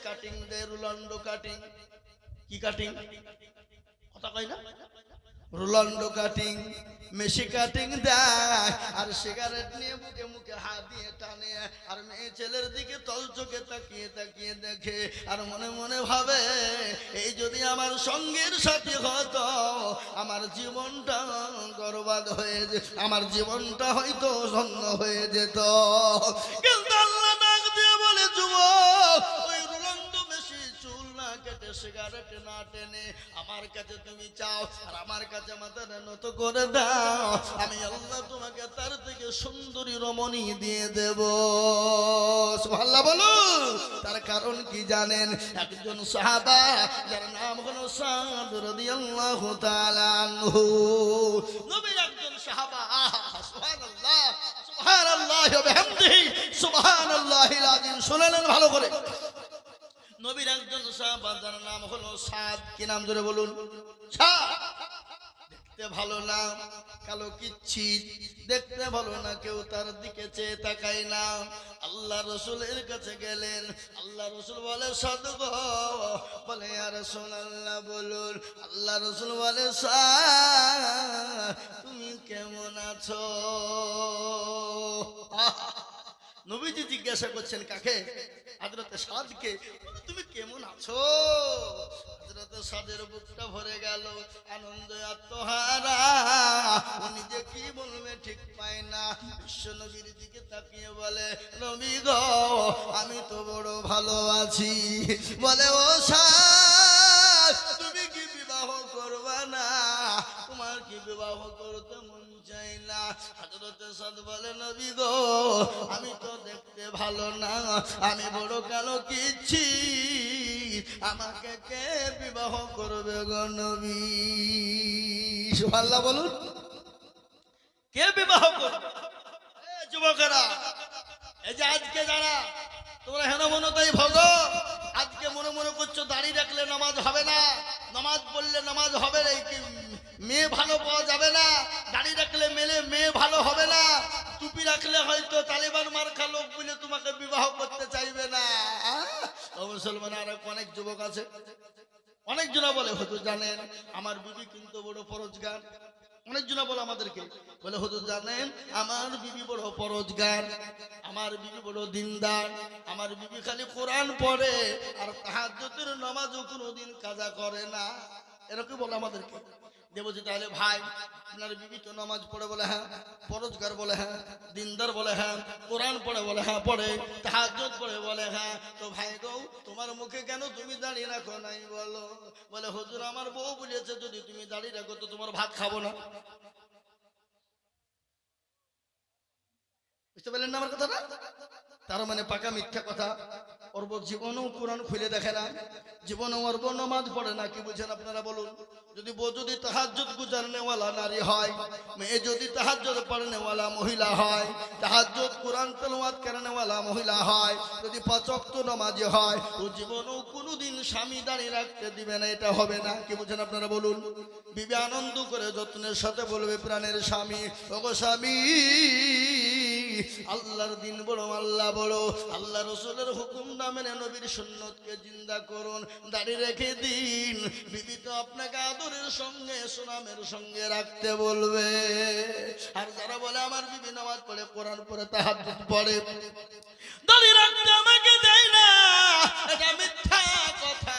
Cutting দেয়, Rolando cutting. কি cutting কথা কই না? রোলান্ডো কাটিং, মেশি কাটিং দেয়, আর সিগারেট নিয়ে বুকে মুখে হাত দিয়ে টানে, আর মেয়ে ছেলের দিকে তল চোখে তাকিয়ে তাকিয়ে দেখে, আর মনে মনে ভাবে এই যদি আমার সঙ্গীর সাথী হতো আমার জীবনটা বরবাদ হয়ে যেত, আমার জীবনটা হয়তো শূন্য হয়ে যেত। কিন্তু আল্লাহ ডাক দিয়ে বলে, যুবক, ওই রোলান্ডো মেশি চুল না কেটে সিগারেট না টেনে আমার কাছে তুমি চাও, আর আমার কাছে মাথাটা নত করে দাও, আমি আল্লাহ তোমাকে তার থেকে সুন্দরী রমণী দিয়ে দেব। সুবহানাল্লাহ বলো। তার কারণ কি জানেন? একজন সাহাবা যার নাম হলো সাদ রাদিয়াল্লাহু তাআলা আনহু, নবীর একজন সাহাবা। সুবহানাল্লাহ, সুবহানাল্লাহ ওয়া বিহামদিহি, সুবহানাল্লাহিল আযীম। শুনলেন ভালো করে? নবীর একজন সাহাবা যার নাম হলো সাদ। কি নাম জোরে বলুন? সাদ। দেখতে ভালো না, কালো কিচ্ছিট, দেখতে ভালো না, কেউ তার দিকে চেয়ে তাকায় না। আল্লাহ রাসূলের কাছে গেলেন, আল্লাহ রাসূল বলে, সাদ গো, বলে ইয়া রাসূলুল্লাহ বলুন। আল্লাহ রাসূল বলে, সাদ তুমি কেমন আছো? নবীজি জিজ্ঞাসা করছেন কাকে? হযরতে সাদকে, তুমি কেমন আছো? হযরতে সাদের বুকটা ভরে গেল আনন্দে আত্মহারা, উনি যে কি বলবে ঠিক পায় না। বিশ্ব নবীর দিকে তাকিয়ে বলে, নবী গো, আমি তো বড় ভালো আছি। বলে, ও সাদ, তুমি কি বিবাহ করবা না? তোমার কি বিবাহ করতে মন চাই না? হযরতে সাদ বলে, নবী গো, আমি তো দেখতে ভালো না, আমি বড় কালো কিচ্ছি, আমাকে কে বিবাহ করবে গো নবী? সুবহানাল্লাহ বলুন। কে বিবাহ করবে? যুবকেরা, এই যে আজকে যারা তোমরা হেন মনে তাই ভগো, আজকে মনে মনে করছো দাড়ি রাখলে নামাজ হবে না, নামাজ পড়লে নামাজ হবে না, মেয়ে ভালো পাওয়া যাবে না, দাড়ি রাখলে মেয়ে ভালো হবে না, টুপি রাখলে হয়তো তালিবান মার্কা লোক বলে তোমাকে বিবাহ করতে চাইবে না। ও মুসলমান, আর অনেক যুবক আছে, অনেক জনা বলে, হুজুর জানেন আমার বিবি কিন্তু বড় পরোজগার। অনেক জনা বলে আমাদেরকে, বলে হুজুর জানেন আমার বিবি বড় পরোজগার, আমার বিবি বড় দিনদার, আমার বিবি খালি কোরআন পড়ে আর তাহাজ্জুদের নামাজও কোনোদিন কাজা করে না। এরকম বলে আমাদেরকে। দেবজি তাহলে ভাই, আপনার বিবি তো নামাজ পড়ে? বলে হ্যাঁ। পরোজগার? বলে হ্যাঁ। দিনদার? বলে হ্যাঁ। কোরআন পড়ে? বলে হ্যাঁ পড়ে। তাহাজ্জুদ পড়ে? বলে হ্যাঁ। তো ভাই গো, তোমার মুখে কেন তুমি দাঁড়িয়ে রাখো নাই বলো? বলে হুজুর আমার বউ বলেছে যদি তুমি দাঁড়িয়ে রাখো তো তোমার ভাত খাবো না। বুঝতে পারলেন না আমার কথাটা? তার মানে পাকা মিথ্যা কথা। ওর জীবনেও কোরআন খুলে দেখে না, জীবনেও ওর নামাজ পড়ে না। কি বুঝেন আপনারা বলুন? যদি বউ যদি তাহাজ্জুদ গুজারনেওয়ালা নারী হয়, মেয়ে যদি তাহাজ্জুদ পড়নেওয়ালা মহিলা হয়, তাহাজ্জুদ কোরআন তেলাওয়াত করনেওয়ালা মহিলা হয়, যদি ৫ ওয়াক্ত নামাজি হয়, ও জীবনেও কোনোদিন স্বামী দাঁড়িয়ে রাখতে দিবে না। এটা হবে না। কি বুঝেন আপনারা বলুন? বিবি আনন্দ করে যত্নের সাথে বলবে, প্রাণের স্বামী, ওগো স্বামী, আল্লাহর দিন বড়, আল্লাহ বড়, আল্লাহ রাসূলের হুকুম না মেনে নবীর সুন্নতকে জিন্দা করুন, দাঁড়িয়ে রেখে দিন। বিবি তো আপনাকে আদরের সঙ্গে সুনামের সঙ্গে রাখতে বলবে। আর যারা বলে আমার বিবি নামাজ পড়ে, কোরআন পড়ে, তাহাজ্জুদ পড়ে, দাঁড়িয়ে রাখতে আমাকে দেয় না, এটা মিথ্যা কথা।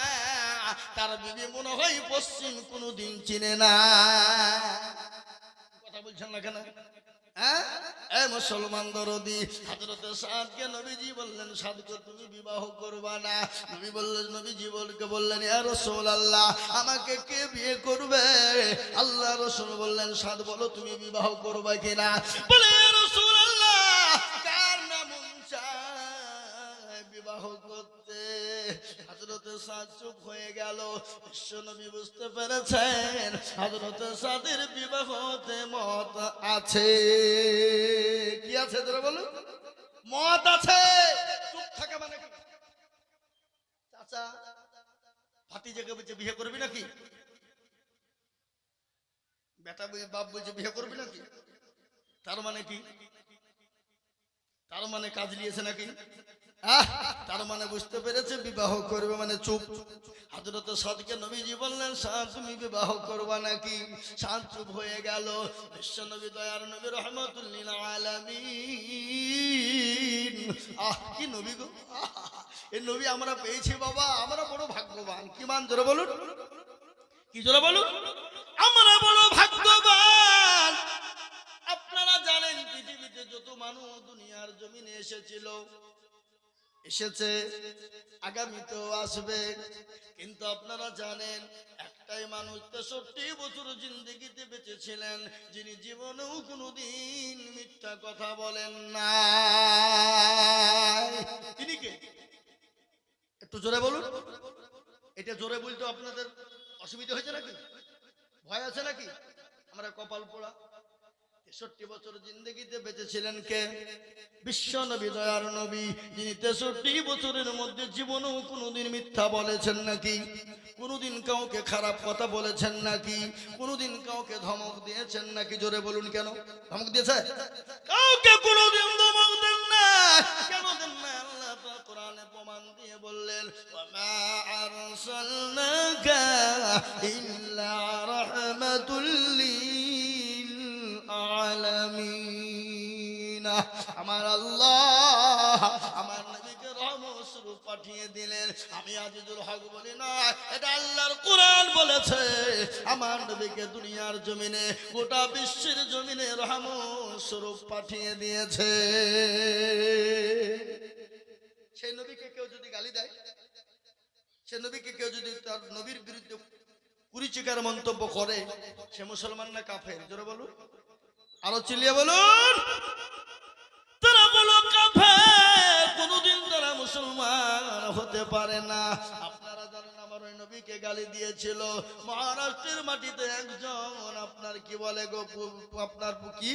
তার বিবি মনে হয় পশ্চিম কোনোদিন চিনে না। কথা বলছেন না কেন? মুসলমান দরদি হযরতে সাদকে নবীজি বললেন, সাদকে তুমি বিবাহ করবা না? নবী বললেন, নবীজি বললেন, ইয়া রাসূলুল্লাহ আমাকে কে বিয়ে করবে? আল্লাহ রাসূল বললেন, সাদ বলো তুমি বিবাহ করবে কিনা? বলে, ইয়া রাসূলুল্লাহ কার না মন চায় বিবাহ করতে? হযরতে সাদ চুপ হয়ে গেল। বিশ্বনবী বুঝতে পেরেছেন হযরতে সাদের বিবাহতে মত আছে। কি আছে তোরা বলো? মত আছে। চুপ থাকা মানে কি? চাচা ভাতিজাকে বলছে বিয়ে করবি নাকি? বেটা বাপ বলছে বিয়ে করবি নাকি? তার মানে কি? তার মানে কাজ নিয়েছে নাকি? তার মানে বুঝতে পেরেছে বিবাহ করবে মানে চুপ। হযরত সাদকে নবীজি বললেন, সাদ তুমি বিবাহ করবা নাকি? সাদ চুপ হয়ে গেল। বিশ্ব নবী দয়ার নবী রহমাতুল লিল আলামিন, কি নবী গো, এই নবী আমরা পেয়েছি বাবা, আমরা বড় ভাগ্যবান। কি মান জোরে বলুন, কি জোরে বলুন, আমরা বড় ভাগ্যবান। আপনারা জানেন পৃথিবীতে যত মানুষ দুনিয়ার জমিনে এসেছিল, এসেছে, আগামীতেও আসবে, কিন্তু আপনারা জানেন একটাই মানুষ 63 বছর জিন্দেগিতে বেঁচে ছিলেন, যিনি জীবনেও কোনোদিন মিথ্যা কথা বলেন না। তিনি কে? একটু জোরে বলুন। এটা জোরে বলতে আপনাদের অসুবিধা হয়েছে নাকি, ভয় আছে নাকি? আমরা কপাল পোড়া। 63 বছর জিন্দেগিতে বেঁচেছিলেন কে? বিশ্ব নবী দয়ার নবী, যিনি 63 বছরের মধ্যে জীবনেও কোনোদিন মিথ্যা বলেছেন নাকি? কোনোদিন কাউকে খারাপ কথা বলেছেন নাকি? কোনোদিন কাউকে ধমক দিয়েছেন নাকি? জোরে বলুন। কেন ধমক দিয়েছে? কাউকে কোনোদিন ধমক দেন না। কেন দেন না? আল্লাহ পাক কোরআনে প্রমাণ দিয়ে বললেন, ওয়ামা আরসালনাকা ইল্লা রাহমাতুল লিল আলামিন। আমার আল্লাহ আমার নবীকে রহমত স্বরূপ পাঠিয়ে দিলেন। আমি আজিজুল হক বলি না, এটা আল্লাহর কোরআন বলেছে। আমার নবীকে দুনিয়ার জমিনে, গোটা বিশ্বের জমিনে রহমত স্বরূপ পাঠিয়ে দিয়েছে। সেই নবীকে কেউ যদি গালি দেয়, সে নবীকে কেউ যদি তার নবীর বিরুদ্ধে কুরুচিকার মন্তব্য করে, সে মুসলমান না কাফের? জোরে বলুন, আরো চিল্লিয়ে বলুন। তারা বলো কাফের, কোনদিন তারা মুসলমান হতে পারে না। আপনারা জানেন আমার ওই নবীকে গালি দিয়েছিল মহারাষ্ট্রের মাটিতে একজন, আপনার কি বলে গো, আপনার কি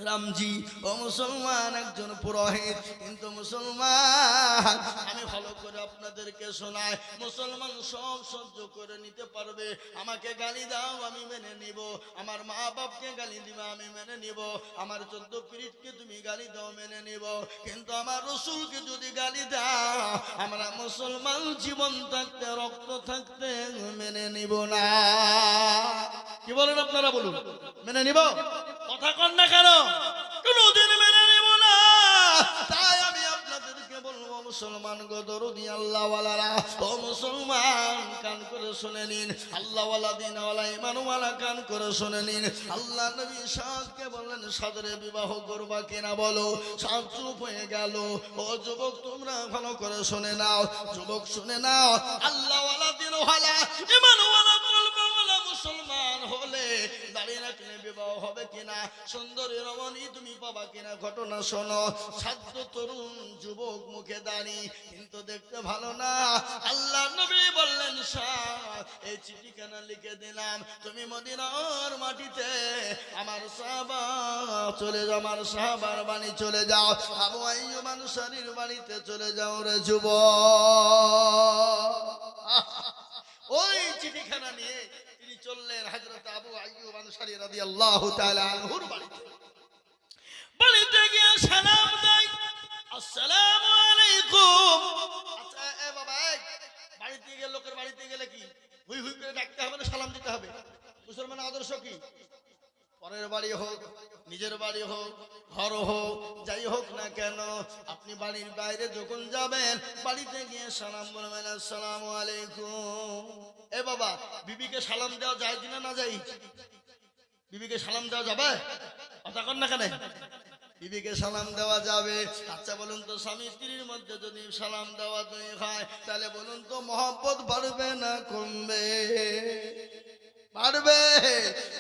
রামজি, ও মুসলমান, একজন পুরোহিত। কিন্তু মুসলমান, আমি ভালো করে আপনাদেরকে শোনাই, মুসলমান সব সহ্য করে নিতে পারবে। আমাকে গালি দাও আমি মেনে নিব, আমার মা বাপকে গালি দিবা আমি মেনে নিব, আমার 14 পীরকে তুমি গালি দাও মেনে নিব, কিন্তু আমার রসুলকে যদি গালি দাও, আমরা মুসলমান জীবন থাকতে রক্ত থাকতে মেনে নিব না। কি বলেন আপনারা? বলুন, মেনে নিব? কথা কন না কেন? কোনদিন মেনে নিব না। তাই আমি আপনাদেরকে বলবো, মুসলমান গো দরদি আল্লাহওয়ালারা, ও মুসলমান কান করে শুনে নিন, আল্লাহওয়ালা দিনওয়ালা ইমানওয়ালা কান করে শুনে নিন। আল্লাহ নবী সাদকে বললেন, সাদরে বিবাহ করবা কিনা বলো। সাদ চুপ হয়ে গেল। ও যুবক তোমরা ভালো করে শুনে নাও, যুবক শুনে নাও, আল্লাহওয়ালা দিনওয়ালা ইমানওয়ালা কলবওয়ালা মুসলমান হলে দাঁড়িয়ে রাখলে বিবাহ হবে কিনা, সুন্দরী রমণী তুমি পাবা কিনা, ঘটনা শোনো। ছাত্র তরুণ যুবক মুখে দাঁড়ি, কিন্তু দেখতে ভালো না। আল্লাহ নবী বললেন, সাদ এই চিঠিখানা লিখে দিলাম, তুমি মদিনার মাটিতে আমার সাহাবা চলে যাও, আমার সাহাবার বাড়ি চলে যাও, আবু আইয়ুব আনসারীর বাড়িতে চলে যাও রে যুবক। ওই চিঠিখানা নিয়ে তিনি চললেন হযরত আবু আইয়ুব আনসারী রাদিয়াল্লাহু তাআলা আনহুর বাড়িতে। বাড়িতে গিয়ে সালাম দেয়, আসসালামু আলাইকুম। আচ্ছা এ বাবা, বাড়িতে গেলে, লোকের বাড়িতে গেলে কি হুই হুই করে ডাকতে হবে না সালাম দিতে হবে? মুসলমানের আদর্শ কি? পরের বাড়ি হোক, নিজের বাড়ি হোক, ঘর হোক, যাই হোক না কেন, আপনি বাড়ির বাইরে যখন যাবেন, বাড়িতে গিয়ে সালাম বলবেন, আসসালামু আলাইকুম। এ বাবা, বিবিকে সালাম দেওয়া যায় কিনা না যায়? বিবিকে সালাম দেওয়া যাবে? কথা কন না কেন? বিবিকে সালাম দেওয়া যাবে। আচ্ছা বলুন তো, স্বামী স্ত্রীর মধ্যে যদি সালাম দেওয়া হয়, তাহলে বলুন তো মহব্বত বাড়বে না কমবে? পারবে।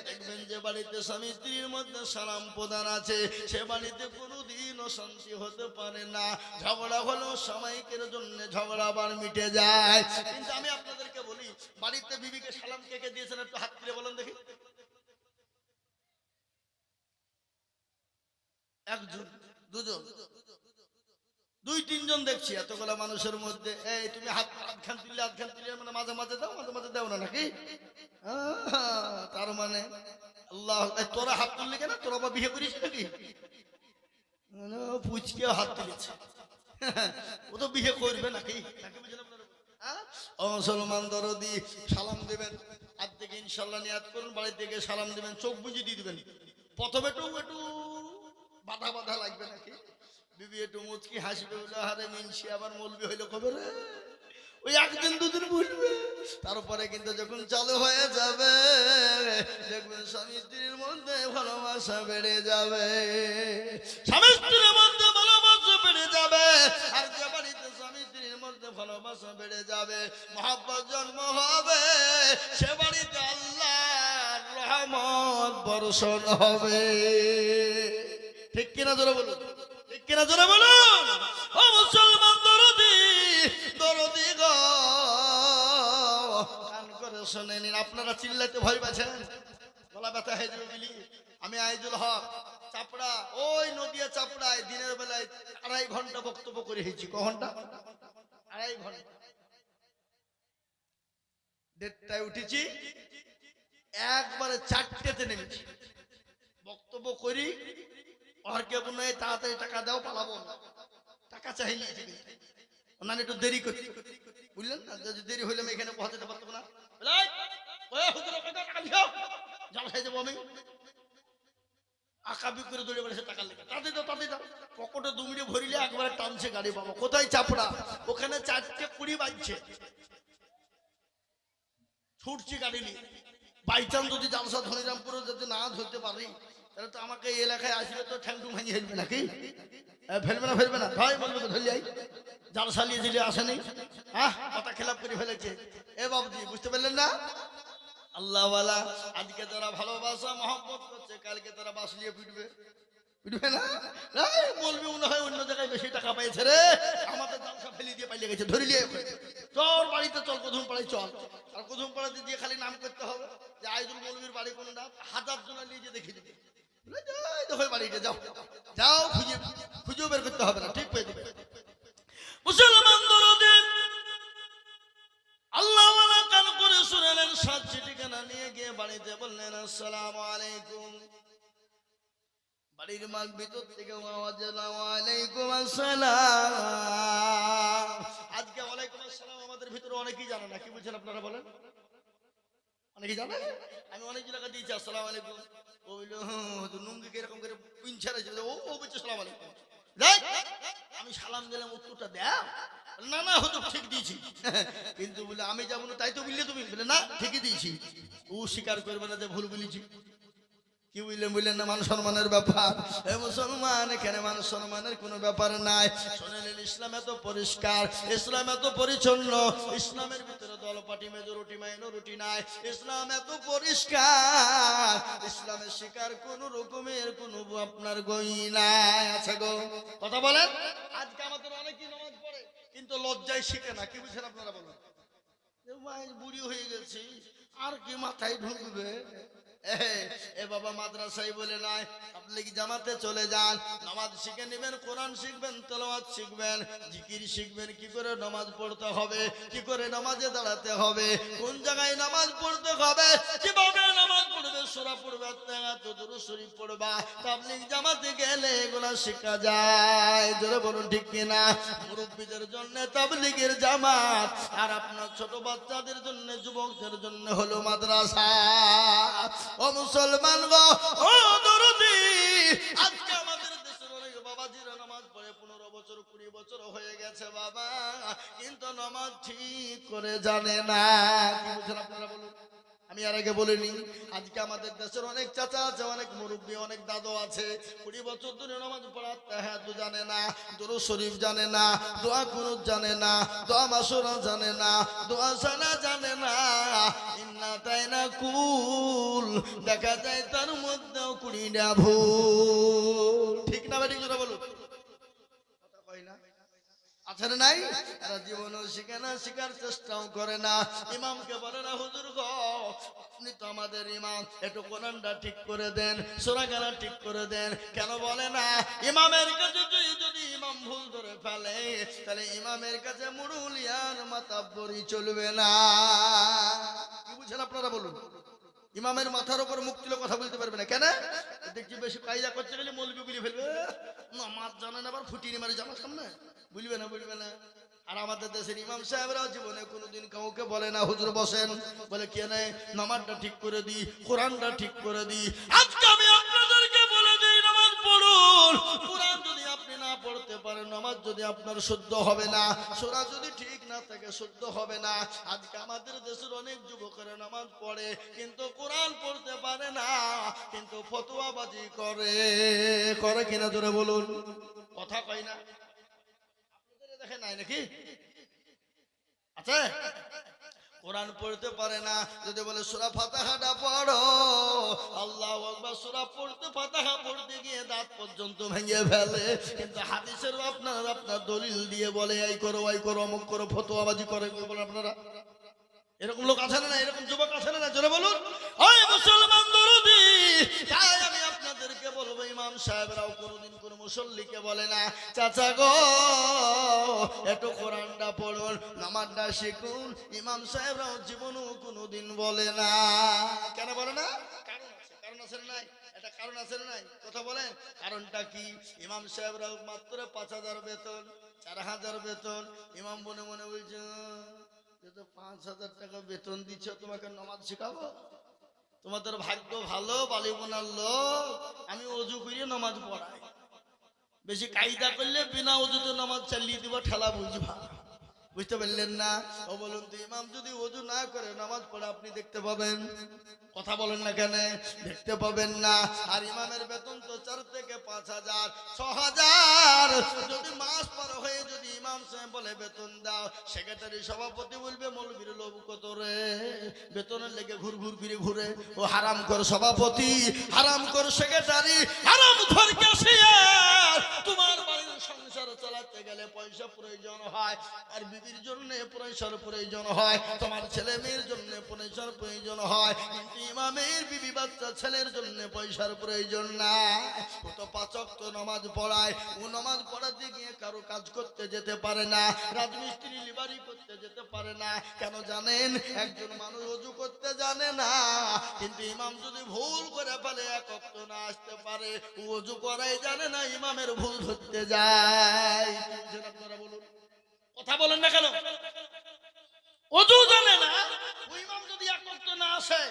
দেখবেন যে বাড়িতে স্বামী স্ত্রীর মধ্যে সালাম প্রদান আছে, সে বাড়িতে কোনোদিন অশান্তি হতে পারে না। ঝগড়া হলেও সাময়িকের জন্য ঝগড়া আবার মিটে যায়। কিন্তু আমি আপনাদেরকে বলি, বাড়িতে বিবিকে সালাম কে কে দিয়েছেন একটু হাত তুলে বলেন দেখি। একজন, দুজন, দুই তিনজন দেখছি এতগুলা মানুষের মধ্যে। এই তুমি হাতখান তুললে মানে মাঝে মাঝে দাও, মাঝে মাঝে দাও না নাকি? তার মানে আল্লাহ, তোরা হাত তুললি কেন? তোরা বা বিয়ে করিস নাকি? পুচকে হাত তুলেছে, ও তো বিয়ে করবে নাকি নাকি বুঝলেন আপনারা? ও মুসলমান দরদি, সালাম দেবেন আজ থেকে ইনশাল্লাহ নিয়াত করুন, বাড়ি থেকে সালাম দেবেন, চোখ বুঝে দিয়ে দিবেন। প্রথমে একটু একটু বাধা বাধা লাগবে নাকি, বিবি একটু মুচকি হাসবে, হারে মিনসি আবার মলবি হইলো কবে রে, ওই একদিন দুদিন বুঝবে। তারপরে কিন্তু যখন চালু হয়ে যাবে দেখবেন স্বামী স্ত্রীর মধ্যে ভালোবাসা বেড়ে যাবে, স্বামী স্ত্রীর মধ্যে ভালোবাসা বেড়ে যাবে। আর যে বাড়িতে স্বামী স্ত্রীর মধ্যে ভালোবাসা বেড়ে যাবে, মহব্বত জন্ম হবে, সে বাড়িতে আল্লাহর রহমত বর্ষণ হবে। ঠিক কিনা জোরে বলুন, ঠিক কিনা জোরে বলুন। ও মুসলমান দরদি, দরদি গো কান করে শুনে নিন। আপনারা চিল্লাতে ভয় পাচ্ছেন, গলা ব্যথা হয়ে যাবে বলি। আমি আইজুল হক চাপড়া, ওই নদিয়া চাপড়ায় দিনের বেলায় 2.5 ঘন্টা বক্তব্য করে হয়েছি। ক ঘন্টা? 2.5 ঘন্টা। 1:30টায় উঠেছি, একবারে 4টেতে নেমেছি। বক্তব্য করি, আর কেউ নয় তাড়াতাড়ি টাকা দাও পালাবো না, টাকা চাইলে ওনার একটু দেরি করতে, বুঝলেন না? যদি দেরি হইলে আমি এখানে পৌঁছাতে পারতাম না। জাল খাই যাবো আমি, আকাবি করে দৌড়ে বেড়েছে টাকার লেগে, তাতে দাও তাতে দাও। পকেটে 2 মিনিট ভরিলে একবারে টানছে গাড়ি। বাবা কোথায় চাপড়া, ওখানে 4:20 বাজছে, ছুটছি গাড়ি নিয়ে। বাইচান্স যদি জালসা ধনিরামপুরে যদি না ধরতে পারি তাহলে তো আমাকে এই এলাকায় আসলে তো ঠ্যাংটু ভাঙিয়ে ফেলবে নাকি? ফেলবে না ফেলবে না ভাই, বলবে তো ধরলি জাল সালিয়ে দিলে আসেনি। হ্যাঁ, কথা খেলাপ করে ফেলেছে। এ বাবুজি বুঝতে পারলেন না? আল্লাহওয়ালা আজকে তারা ভালোবাসা মহব্বত করছে, কালকে তারা বাসলিয়ে পিটবে, পিটবে না? বলবি মনে হয় অন্য জায়গায় বেশি টাকা পেয়েছে রে, আমাদের জালসা ফেলে দিয়ে পালিয়ে গেছে, ধরিলিয়ে চল বাড়িতে চল, কদম পাড়ায় চল। আর কদম পাড়াতে দিয়ে খালি নাম করতে হবে যে আইজুল মৌলবীর বাড়ি কোনটা, 1000 জন নিয়ে যে দেখিয়ে দিবে, দেখো বাড়িতে যাও যাও, খুঁজে খুঁজেও বের করতে হবে না, ঠিক পেয়ে দেবে। মুসলমান দরদি, আল্লাহওয়ালা কান করে শুনেলেন, 7টি ঠিকানা নিয়ে গিয়ে বাড়িতে বললেন আসসালামু আলাইকুম। বাড়ির মাল ভিতর থেকে আওয়াজ এলো ওয়ালাইকুম আসসালাম। আজকে ওয়ালাইকুম আসসালাম আমাদের ভিতরে অনেকেই জানে না, কি বলছেন আপনারা বলেন? অনেকেই জানে। আমি অনেক জায়গা দিয়েছি আসসালামু আলাইকুম, ও বললো নুঙ্গিকে এরকম করে পিঞ্চারে ও বলছে সালাম আলাইকুম। আমি সালাম দিলাম, উত্তরটা দেও না, না হয়তো ঠিক দিয়েছি, কিন্তু বলে আমি যাবো না তাই তো বললে তুমি, বলে না ঠিকই দিয়েছি। ও স্বীকার করবে না যে ভুল বলেছি, কি বুঝলেন? বুঝলেন না? মান সম্মানের ব্যাপার। মুসলমান, এখানে মান সম্মানের কোনো ব্যাপার নাই। শুনলেন ইসলাম এত পরিষ্কার, ইসলাম এত পরিচ্ছন্ন, ইসলামের ভিতরে দলপাটি মেজরিটি মাইনরিটি নাই, ইসলাম এত পরিষ্কার, ইসলামের শিকার কোন রকমের কোন আপনার গই নাই। আছে গো, কথা বলেন। আজকে আমাদের অনেকেই নামাজ পড়ে কিন্তু লজ্জায় শিখে না, কি বুঝছেন আপনারা বলেন? বুড়ি হয়ে গেছি আর কি মাথায় ঢুকবে। এ বাবা মাদ্রাসায় বলে নাই, আপনি কি জামাতে চলে যান, নামাজ শিখে নেবেন, কোরআন শিখবেন, তেলাওয়াত শিখবেন, জিকির শিখবেন, কি করে নামাজ পড়তে হবে, কি করে নামাজে দাঁড়াতে হবে, কোন জায়গায় নামাজ পড়তে হবে, কিভাবে নামাজ পড়বে, সূরা পড়বে, দুরূদ শরীফ পড়বা, তাবলীগ জামাতে গেলে এগুলা শেখা যায়। জোরে বলুন ঠিক কিনা? মুরব্বীদের জন্য তাবলীগের জামাত, আর আপনার ছোট বাচ্চাদের জন্য, যুবকদের জন্য হলো মাদ্রাসা। ও মুসলমান গো, ও দরদি, আজকে আমাদের দেশের অনেক বাবাজিরা নামাজ পড়ে 15 বছর 20 বছর হয়ে গেছে বাবা, কিন্তু নামাজ ঠিক করে জানে না। কি বুঝছেন আপনারা বলুন? আমি আর আগে বলিনি, আজকে আমাদের দেশের অনেক চাচা আছে, অনেক মুরব্বী, অনেক দাদু আছে, 20 বছর ধরে নামাজ পড়ার তাহাজ্জুদ জানে না, দুরূদ শরীফ জানে না, দোয়া কুনুত জানে না, দোয়া মাসুরা জানে না, দোয়া সানা জানে না, ইন্না তাইনা কুল দেখা যায় তার মধ্যেও 20টা ভুল। ঠিক না বেঠিক জোরে বলুন, কথা কই না? আছে না নাই? এরা জীবনও শিখে না, শিখার চেষ্টাও করে না। ইমামকে বলে না হুজুর গো আপনি তো আমাদের ইমাম, একটু কোরআনটা ঠিক করে দেন, সূরা গানা ঠিক করে দেন। কেন বলে না? ইমামের কাছে যদি ইমাম ভুল ধরে ফেলে তাহলে ইমামের কাছে মুরুলিয়ার মাতাব্বরি চলবে না। কি বুঝছেন আপনারা বলুন? ইমামের মাথার উপর মুখ তুলে কথা বলতে পারবে না। কেন? দেখছি বেশি কায়দা করতে গেলে মৌলবি বলে ফেলবে, নামাজ জানে না, আবার ফুটিয়ে মারি জামার সামনে বুঝবে না, বুঝবে না। আর আমাদের দেশের ইমাম সাহেবরাও জীবনে কোনোদিন কাউকে বলে না হুজুর বসেন, বলে কে নেই নামাজটা ঠিক করে দিই, কোরআনটা ঠিক করে দিই। আজকে আমি আপনাদেরকে বলে দিই নামাজ পড়ুন। কোরআন যদি আপনি না পড়তে পারেন, নামাজ যদি আপনার শুদ্ধ হবে না, সূরা যদি ঠিক না থাকে শুদ্ধ হবে না। আজকে আমাদের দেশের অনেক যুবকেরা নামাজ পড়ে কিন্তু কোরআন পড়তে পারে না, কিন্তু ফতোয়াবাজি করে। করে কিনা জোরে বলুন, কথা কয় না? দেখে নাই নাকি? আচ্ছা, কোরআন পড়তে পারে না, যদি বলে সূরা ফাতিহাটা পড়ো, আল্লাহু আকবার, সূরা পড়তে ফাতিহা পড়তে গিয়ে দাঁত পর্যন্ত ভেঙে ফেলে। কিন্তু হাদিসের আপনার দলিল দিয়ে বলে এই করো ওই করো অমুক করো, ফতোয়াবাজি করে। বলেন আপনারা এরকম লোক আছে না? এরকম যুবক আছে না? জোরে বলুন। ওই মুসলমান দরদি, তাই আমি আপনাদেরকে বলবো ইমাম সাহেবরাও কোনোদিন কোন মুসল্লিকে বলে না চাচা গো একটু কোরআনটা পড়ুন, নামাজটা শিখুন। ইমাম সাহেবরাও জীবনেও কোনোদিন বলে না। কেন বলে না? কারণ আছে, কারণ আছে না নাই? এটা কারণ আছে না নাই? কথা বলেন, কারণটা কি? ইমাম সাহেবরাও মাত্র 5,000 বেতন, 4,000 বেতন। ইমাম মনে মনে বলছে 5,000 টাকা বেতন দিচ্ছ, তোমাকে নামাজ শেখাবো? তোমাদের ভাগ্য ভালো, বালিবোনার লোক, আমি অজু করিয়ে নামাজ পড়াই। বেশি কায়দা করলে বিনা অজুতে নামাজ চালিয়ে দিব, ঠেলা বুঝবা। বুঝতে পারলেন না? ও বলুন তো, ইমাম যদি অজু না করে নামাজ পড়ে আপনি দেখতে পাবেন? কথা বলেন না কেন? দেখতে পাবেন না। আর ইমামের বেতন তো 4 থেকে 5,000, 6,000। যদি মাস পার হয়ে যদি ইমাম সাহেব বলে বেতন দাও, সেক্রেটারি সভাপতি বলবে মৌলবীর লোভ কত রে, বেতনের লেগে ঘুর ঘুর ফিরে ঘুরে। ও হারাম কর সভাপতি, হারাম কর সেক্রেটারি, হারাম কর ক্যাশিয়ার। তোমার বাড়ির সংসার চালাতে গেলে পয়সা প্রয়োজন হয়, আর বিবির জন্য পয়সার প্রয়োজন হয়, তোমার ছেলে মেয়ের জন্য পয়সার প্রয়োজন হয়, কিন্তু ইমামের বিবি বাচ্চা ছেলের জন্য পয়সার প্রয়োজন না। ও তো 5 ওয়াক্ত নামাজ পড়ায়, ও নামাজ পড়াতে গিয়ে কারো কাজ করতে যেতে পারে না, রাজমিস্ত্রি লিবারি করতে যেতে পারে না। কেন জানেন? একজন মানুষ ওযু করতে জানে না, কিন্তু ইমাম যদি ভুল করে ফেলে 1 ওয়াক্ত না আসতে পারে, ওযু করাই জানে না, ইমামের ভুল ধরতে যায়। আপনারা বলুন, কথা বলেন না কেন? ওযু জানে না, ওই ইমাম যদি 1 ওয়াক্ত না আসে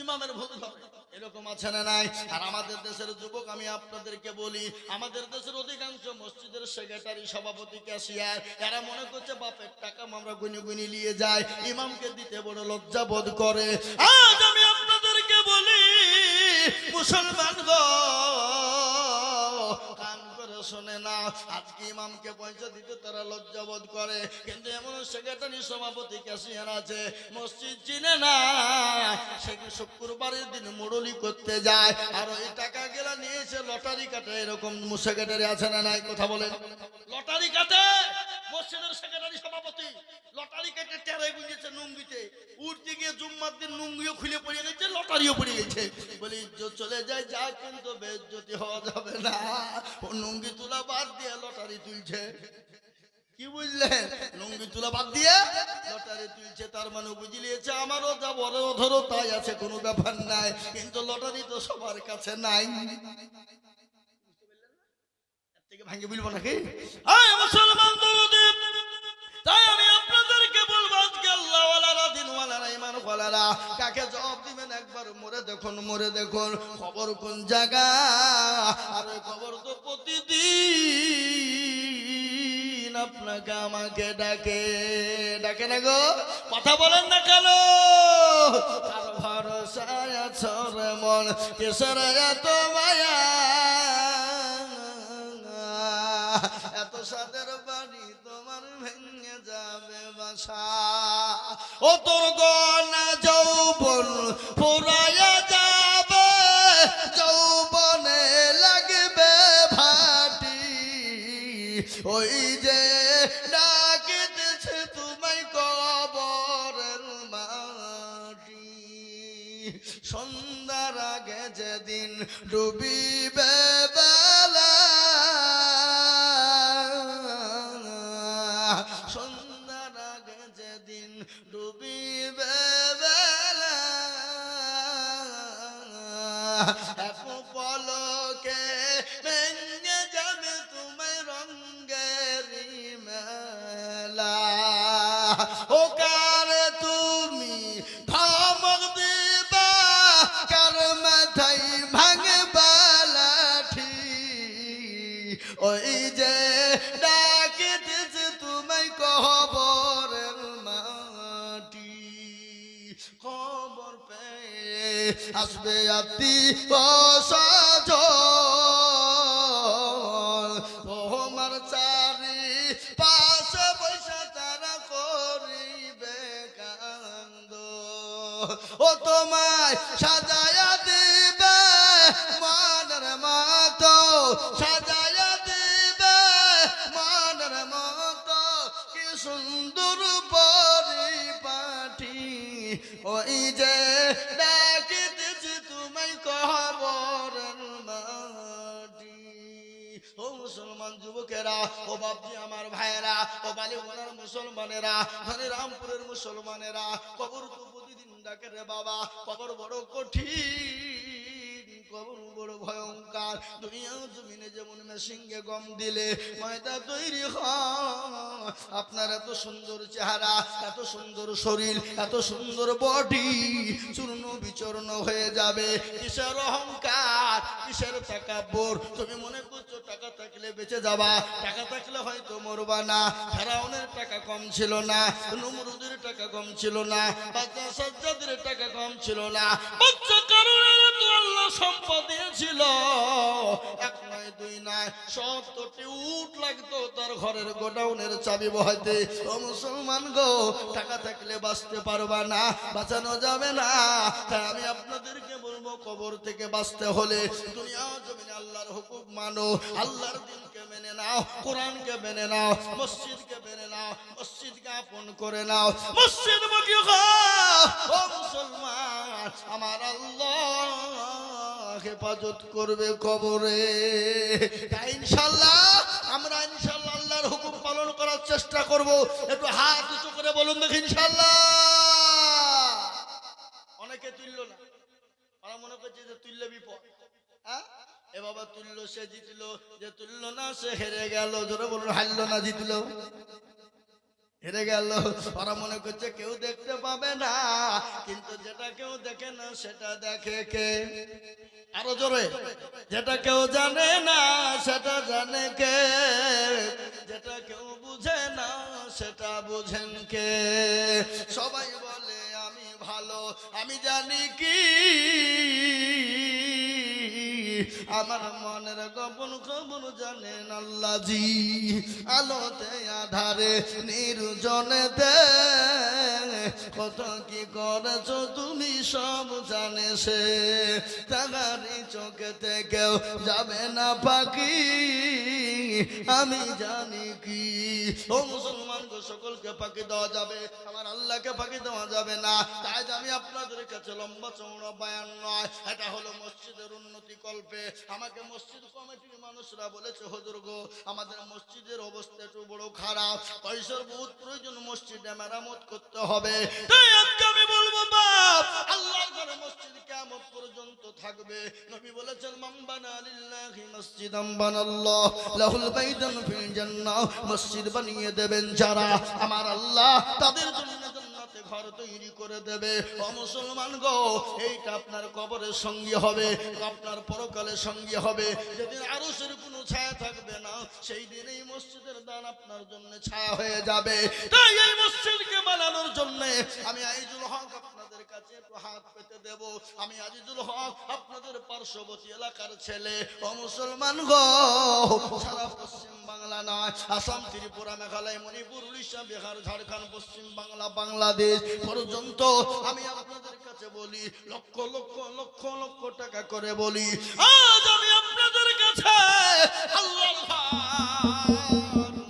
ইমামের ভুল ধরে। এরকম আছে না নাই? আর আমাদের দেশের যুবক আমি আপনাদেরকে বলি, আমাদের দেশের অধিকাংশ মসজিদের সেক্রেটারি সভাপতি ক্যাশিয়ার, এরা মনে করছে বাপের টাকা আমরা গুনি গুনি নিয়ে যাই, ইমামকে দিতে বড় লজ্জা বোধ করে। আজ আমি আপনাদেরকে বলি মুসলমান গো, কান করে শোনে না, আজকে ইমামকে পয়সা দিতে তারা লজ্জা বোধ করে, কিন্তু এমন সেক্রেটারি সভাপতি ক্যাশিয়ার আছে মসজিদ চিনে না, সে শুক্রবারের দিন মুরলি করতে যায়, আর ওই টাকা গেলা নিয়ে এসে লটারি কাটে। এরকম সেক্রেটারি আছে না নাই? কথা বলেন। লটারি কাটে মসজিদের সেক্রেটারি সভাপতি, লটারি কেটে টেরে গুঁজেছে নুঙ্গিতে, উঠতে গিয়ে জুম্মার দিন নুঙ্গিও খুলে পড়ে গেছে, লটারিও পড়ে গেছে। বলি চলে যায় যা, কিন্তু বেজ্জতি হওয়া যাবে না। ও নুঙ্গি তোলা বাদ দিয়ে লটারি তুলছে। কি বুঝলেন? লুঙ্গি তুলা বাদ দিয়ে লটারি তুলছে, তার মানে বুঝলিয়েছে আমারও যা বড় ধরো তাই আছে, কোনো ব্যাপার নাই, কিন্তু লটারি তো সবার কাছে নাই। ভাঙে বলবো নাকি? মুসলমান দরদি, তাই আমি আপনাদেরকে বলবো আজকে আল্লাহওয়ালারা, দিনওয়ালারা, ইমানওয়ালারা কাকে জবাব দিবেন একবার মরে দেখুন, মরে দেখুন খবর কোন জায়গা। আর ওই খবর তো প্রতিদিন আপনাকে আমাকে ডাকে, ডাকে না গো? কথা বলেন না কেন? আর ভরসায় আছো রে মন, কিসের এত মায়া, এত সাদের বাড়ি তোমার ভেঙে যাবে বাসা। ও তোর গনা যৌবন ফুরাইয়া যাবে, যৌবনে লাগবে ভাটি, ওই যে ডাকিতেছে তোমায় কবরের মাটি। সন্ধ্যার আগে যেদিন ডুবিবে বেলা, সন্ধ্যার আগে যেদিন ডুবিবে বেলা, এক পলকে ভেঙে যাবে তোমায় রঙের ও কারে তুমি ধমক দিবা, কার মাথায় ভাঙবা লাঠি, ওই যে ডাকিতেছে তোমায় কবরের মাটি। খবর পেয়ে আসবে আত্মীয়-স্বজন, তোমার চারি পাশে বৈশা তারা করিবে কান্দ। ও তোমায় সাজায়া দিবে মনের মতো, সাজায়া দিবে মনের মতো, কি সুন্দর পরিপাটি, ওই যে ডাকিতেছি তোমায় কবরের মাটি। ও মুসলমান যুবকেরা, ও বাপজি আমার ভাইয়েরা, ও বালিগঞ্জের মুসলমানেরা, ধনী রামপুরের মুসলমানেরা, কবর তো প্রতিদিন ডাকে রে বাবা। কবর বড় কঠিন, কবর বড় ভয়ঙ্কর। দুনিয়া জমিনে যেমন মেশিনকে গম দিলে ময়দা তৈরি হয়, আপনার এত সুন্দর চেহারা, এত সুন্দর শরীর, এত সুন্দর বডি চূর্ণ বিচূর্ণ হয়ে যাবে। কিসের অহংকার, কিসের তাকাব্বুর? তুমি মনে করছো টাকা থাকলে বেঁচে যাবা, টাকা থাকলে হয়তো মরবা না। ফেরাউনের টাকা কম ছিল না, নমরুদের টাকা কম ছিল না, বাদশা সাজ্জাদের টাকা কম ছিল না, বাচ্চা কারণের তো আল্লাহ সম্পদ দিয়েছিল। এক নয় দুই নয় 70টি উট লাগতো তার ঘরের গোডাউনের চাবি বহাইতে। ও মুসলমান গো, টাকা থাকলে বাঁচতে পারবা না, বাঁচানো যাবে না। তাই আমি আপনাদেরকে বলবো, কবর থেকে বাঁচতে হলে দুনিয়া জমিনে আল্লাহর হুকুম মানো, আল্লাহর দিনকে মেনে নাও, কোরআনকে মেনে নাও, মসজিদকে মেনে নাও, মসজিদকে আপন করে নাও, মসজিদ মুখী হও। ও মুসলমান, আমার আল্লাহ হেফাজত করবে কবরে। তাই ইনশাআল্লাহ আমরা ইনশাআল্লাহ আল্লাহর হুকুম পালন করার চেষ্টা করব। একটু হাত উঁচু করে বলুন দেখি ইনশাআল্লাহ। অনেকে তুলল না, ওরা মনে করছে যে তুললে বিপদ। হ্যাঁ, এ বাবা তুললো সে জিতলো, যে তুললো না সে হেরে গেল। জোরে বলুন, হারলো না জিতলো, হেরে গেল। ওরা মনে করছে কেউ দেখতে পাবে না, কিন্তু যেটা কেউ দেখে না সেটা দেখে কে? আরো জোরে, যেটা কেউ জানে না সেটা জানে কে? যেটা কেউ বুঝে না সেটা বুঝেন কে? সবাই বলে আমি ভালো, আমি জানি কি আমার মনের গোপন খবর জানেন আল্লাহজি। আলোতে আধারে নির্জনেতে কত কি করেছো তুমি সব জানে সে। তাগারি চোখেতে কেউ যাবে না পাখি, আমি জানি কি। ও মুসলমান গো, সকলকে ফাঁকি দেওয়া যাবে, আমার আল্লাহকে ফাঁকি দেওয়া যাবে না। তাই আমি আপনাদের কাছে লম্বা চৌড়া বয়ান নয়, এটা হলো মসজিদের উন্নতি কল্পে। আমাকে মসজিদ কমিটির মানুষরা বলেছে, হুজুর গো আমাদের মসজিদের অবস্থা একটু বড় খারাপ, পয়সার বহুত প্রয়োজন, মসজিদে মেরামত করতে হবে। তাই আজকে আমি বলবো বাপ, আল্লাহর ঘরে মসজিদ কিয়ামত পর্যন্ত থাকবে। নবী বলেছেন, মান বানা লিল্লাহি মসজিদান বানাল্লাহু লাহুল বাইতান ফিল জান্নাহ। মসজিদ বানিয়ে দেবেন যারা, আমার আল্লাহ তাদের জন্য জান্নাতে ঘর তৈরি করে দেবে। ও মুসলমান গো, এইটা আপনার কবরের সঙ্গী হবে, আপনার পরকালের সঙ্গী হবে। যেদিন আরশের কোনো ছায়া থাকবে না, সেই দিন এই মসজিদের দান আপনার জন্য ছায়া হয়ে যাবে। তাই এই মসজিদকে বানানোর জন্য আমি আজিজুল হক আপনাদের কাছে একটু হাত পেতে দেব। আমি আজিজুল হক আপনাদের পার্শ্ববর্তী এলাকার ছেলে। ও মুসলমান গো, সারা পশ্চিম বাংলা নয়, আসাম, ত্রিপুরা, মেঘালয়, মণিপুর, উড়িষ্যা, বিহার, ঝাড়খণ্ড, পশ্চিম বাংলা, বাংলাদেশ পর্যন্ত আমি আপনাদের কাছে বলি, লক্ষ লক্ষ লক্ষ লক্ষ টাকা করে বলি, আজ আমি আপনাদের কাছে আল্লাহর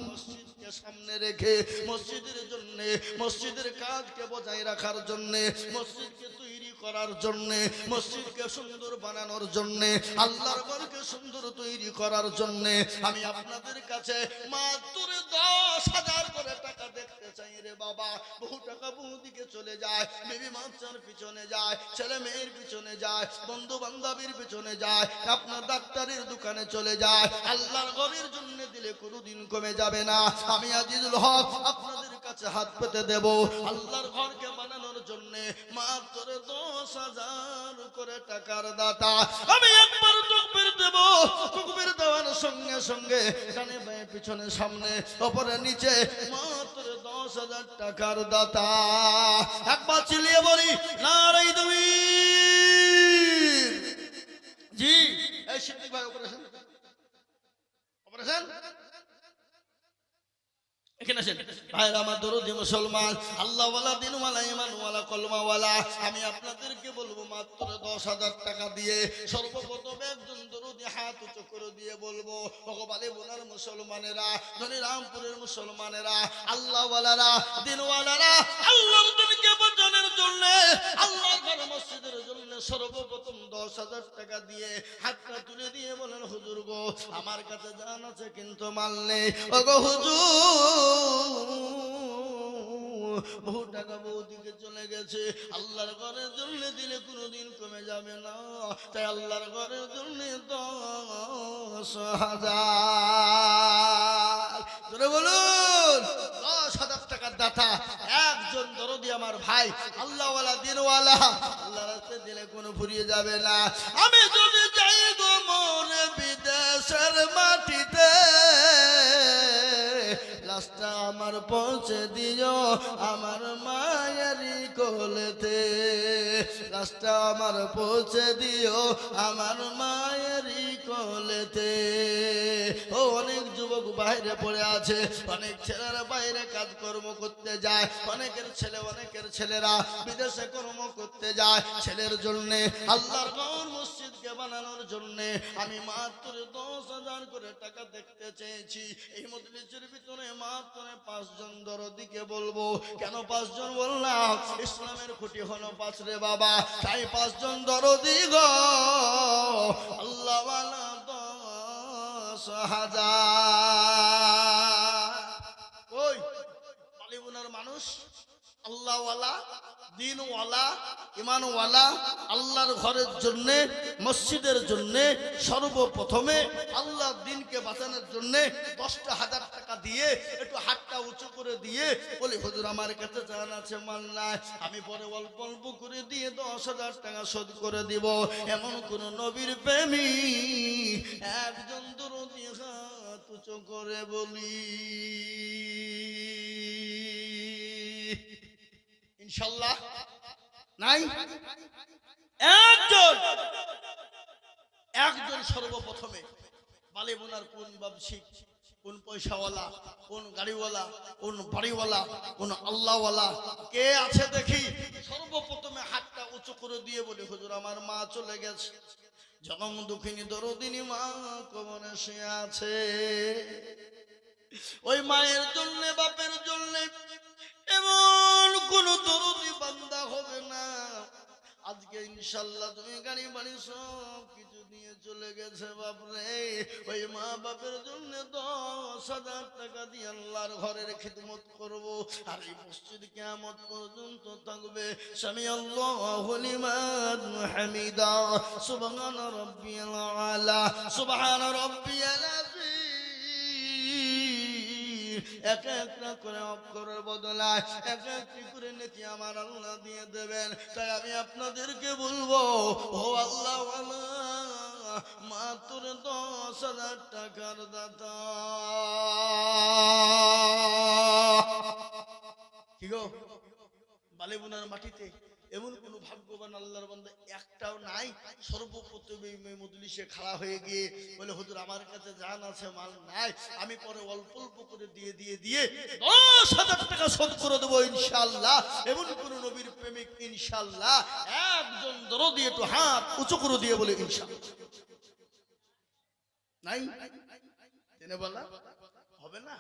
মসজিদকে সামনে রেখে মসজিদের জন্য, মসজিদের কাজকে বজায় রাখার জন্য, মসজিদকে তৈরি করার জন্য, মসজিদকে সুন্দর বানানোর জন্য, আল্লাহর ঘরকে সুন্দর তৈরি করার জন্য আমি আপনাদের কাছে মাত্র 10,000 করে টাকা দেখতে চাই রে রে বাবা, বহু টাকা বহু দিকে চলে যায়, বিবি বাচ্চার পিছনে যায়, ছেলে মেয়ের পিছনে যায়, বন্ধু বান্ধবের পিছনে যায়, আপনার ডাক্তারের দোকানে চলে যায়। আল্লাহর ঘরের জন্য দিলে কোনোদিন কমে যাবে না। আমি আজিজুল হক আপনাদের কাছে হাত পেতে দেব, আল্লাহর ঘরকে বানানোর জন্য মাত্র 10,000 করে টাকার দাতা। আমি একবার তাকবীর দেব, তাকবীর দেওয়ার সঙ্গে সঙ্গে ডানে বাঁয়ে পিছনে সামনে উপরে নিচে মাত্র 10,000 টাকার দাতা। একবার চিল্লিয়ে বলি নারাই তাকবীর। জি এই সিদ্দিক ভাই অপারেশন অপারেশন এখানে আসেন ভাইরা আমার দরদি মুসলমান, আল্লাহওয়ালা দিনওয়ালা ইমানওয়ালা কলমাওয়ালা, আমি আপনাদেরকে বলবো মাত্র 10,000 টাকা দিয়ে সর্বপ্রথম একজন দরদি হাত উঁচু করে দিয়ে বলবো, ভগবানে বোনার মুসলমানেরা, ধনী রামপুরের মুসলমানেরা, আল্লাহওয়ালারা, দিনওয়ালারা, আল্লাহর দিনকে বাঁচানোর জন্য, আল্লাহর ঘর মসজিদের জন্য সর্বপ্রথম 10,000 টাকা দিয়ে হাতটা তুলে দিয়ে বলেন, হুজুর গো আমার কাছে জান আছে কিন্তু মাল নেই। ওগো হুজুর বহু টাকা বহু দিকে চলে গেছে, আল্লাহর ঘরের জন্য দিলে কোনোদিন কমে যাবে না, তাই আল্লাহর ঘরের জন্য 10,000 ধরে বলুন। 10,000 টাকার দাতা একজন দরদি আমার ভাই, আল্লাহওয়ালা দিনওয়ালা, আল্লাহর রাস্তায় দিলে কোনো ফুরিয়ে যাবে না। আমি যদি যাই গো মোরে বিদেশের মাটিতে, লাশটা আমার পৌঁছে দিও আমার মায়েরই কোলেতে, লাশটা আমার পৌঁছে দিও আমার মায়েরই কোলেতে। ও অনেক যুবক বাইরে পড়ে আছে, অনেক ছেলেরা বাইরে কাজকর্ম করতে যায়, অনেকের ছেলেরা বিদেশে কর্ম করতে যায়। ছেলের জন্যে আল্লাহর ঘর মসজিদকে বানানোর জন্যে আমি মাত্র 10,000 করে টাকা দেখতে চেয়েছি। এই মজলিসের ভিতরে মাত্র 5 জন দরদিকে বলবো। কেন 5 জন বললাম? ইসলামের খুঁটি হলো 5 রে বাবা, তাই 5 জন দরদি গো আল্লাহওয়ালা 10,000। ওই বালিগুনার মানুষ আল্লাহওয়ালা দিনওয়ালা ইমানওয়ালা, আল্লাহর ঘরের জন্য মসজিদের জন্য সর্বপ্রথমে আল্লাহর দিনকে বাঁচানোর জন্য 10,000 টাকা দিয়ে একটু হাতটা উঁচু করে দিয়ে বলি, হুজুর আমার কাছে জান আছে মাল নাই, আমি পরে অল্প অল্প করে দিয়ে 10,000 টাকা শোধ করে দিব। এমন কোন নবীর প্রেমী একজন দরদি হাত উঁচু করে বলি ইনশাআল্লাহ নাই? একজন সর্বপ্রথমে বালে বোনার কোন ব্যবসায়িক, কোন পয়সাওয়ালা, কোন গাড়িওয়ালা, কোন বাড়িওয়ালা, কোন আল্লাহওয়ালা কে আছে দেখি সর্বপ্রথমে হাতটা উঁচু করে দিয়ে বলি, হুজুর আমার মা চলে গেছে, জনম দুঃখিনী দরদিনী মা কবরে শুয়ে আছে, ওই মায়ের জন্য বাপের জন্য এমন কোন দরদি বান্দা হবে না আজকে ইনশাআল্লাহ তুমি গাড়ি বাড়ি সব কিছু নিয়ে চলে গেছে বাপরে, ওই মা বাপের জন্য 10,000 টাকা দিয়ে আল্লাহর ঘরের খিদমত করব, আর এই মসজিদ কিয়ামত পর্যন্ত থাকবে। সামি আল্লাহু লিমান হামিদা, সুবহান রাব্বিয়াল আলা, সুবহান রাব্বিয়াল আযীম। এক একটা করে অক্ষরের বদলায় এক একটি করে নেকি আমার আল্লাহ দিয়ে দেবেন। তাই আমি আপনাদেরকে বলবো, ও আল্লাহ মাত্র 10,000 টাকার দাতা। কি গো বালিবোনার মাটিতে এমন কোন ভাগ্যবান আল্লাহর বান্দা একটাও নাই সর্বপ্রথম এই মজলিসে খাড়া হয়ে গিয়ে বলে, হুজুর আমার কাছে জান আছে মাল নাই, আমি পরে অল্প অল্প করে দিয়ে 10,000 টাকা শোধ করে দেবো ইনশাআল্লাহ। এমন কোন নবীর প্রেমিক ইনশাআল্লাহ একজন দরদি একটু হাত উঁচু করে দিয়ে বলে ইনশাআল্লাহ নাই? জেনে বলা হবে না?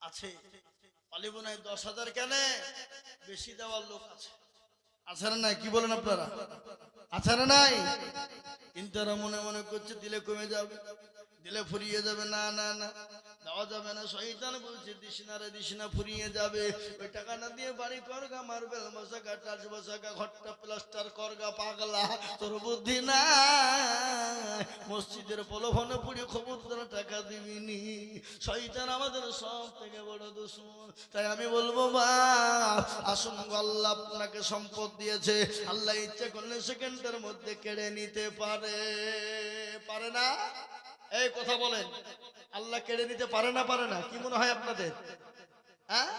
আছে বালিবোনায় 10,000 কেন? বেশি দেওয়ার লোক আছে, আছে না নাই? কি বলেন আপনারা? আছে না নাই? কিন্তু মনে মনে করছে দিলে কমে যাবে, দিলে ফুরিয়ে যাবে। না না না, দেওয়া যাবে না। শয়তান বলছে দিশনারে দিশনা ফুরিয়ে যাবে, ওই টাকা না দিয়ে বাড়ি করগা, মার্বেল বসাগা, টাচ বসাগা, ঘরটা প্লাস্টার করগা। পাগলা, তোর বুদ্ধি না, মসজিদের প্রলোভনে পুড়ি খবরদার টাকা দিবিনি। শয়তান আমাদের সব থেকে বড় দুশমন। তাই আমি বলবো বাপ, আসুন, আল্লাহ আপনাকে সম্পদ দিয়েছে, আল্লাহ ইচ্ছে করলে সেকেন্ডের মধ্যে কেড়ে নিতে পারে। পারে না? এই কথা বলেন, আল্লাহ কেড়ে নিতে পারে না? পারে না? কি মনে হয় আপনাদের? হ্যাঁ,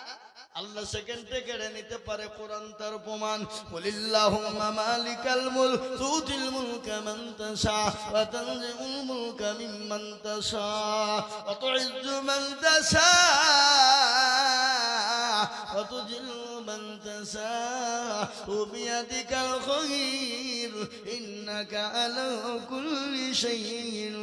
আল্লাহ সেকেন্ডে কেড়ে নিতে পারে। কোরআন তার প্রমাণ। কুলিল্লাহুম্মা মালিকাল মুলক তুতিল মুলকা মান তাশা ওয়া তানজিউল মুলকা মিম্মান তাশা ওয়া তুইজ্জু মান তাশা ওয়া তুযিল্লু মান তাশা ওয়া বিয়াদিকাল খায়র ইন্নাকা আলা কুল্লি শাইইন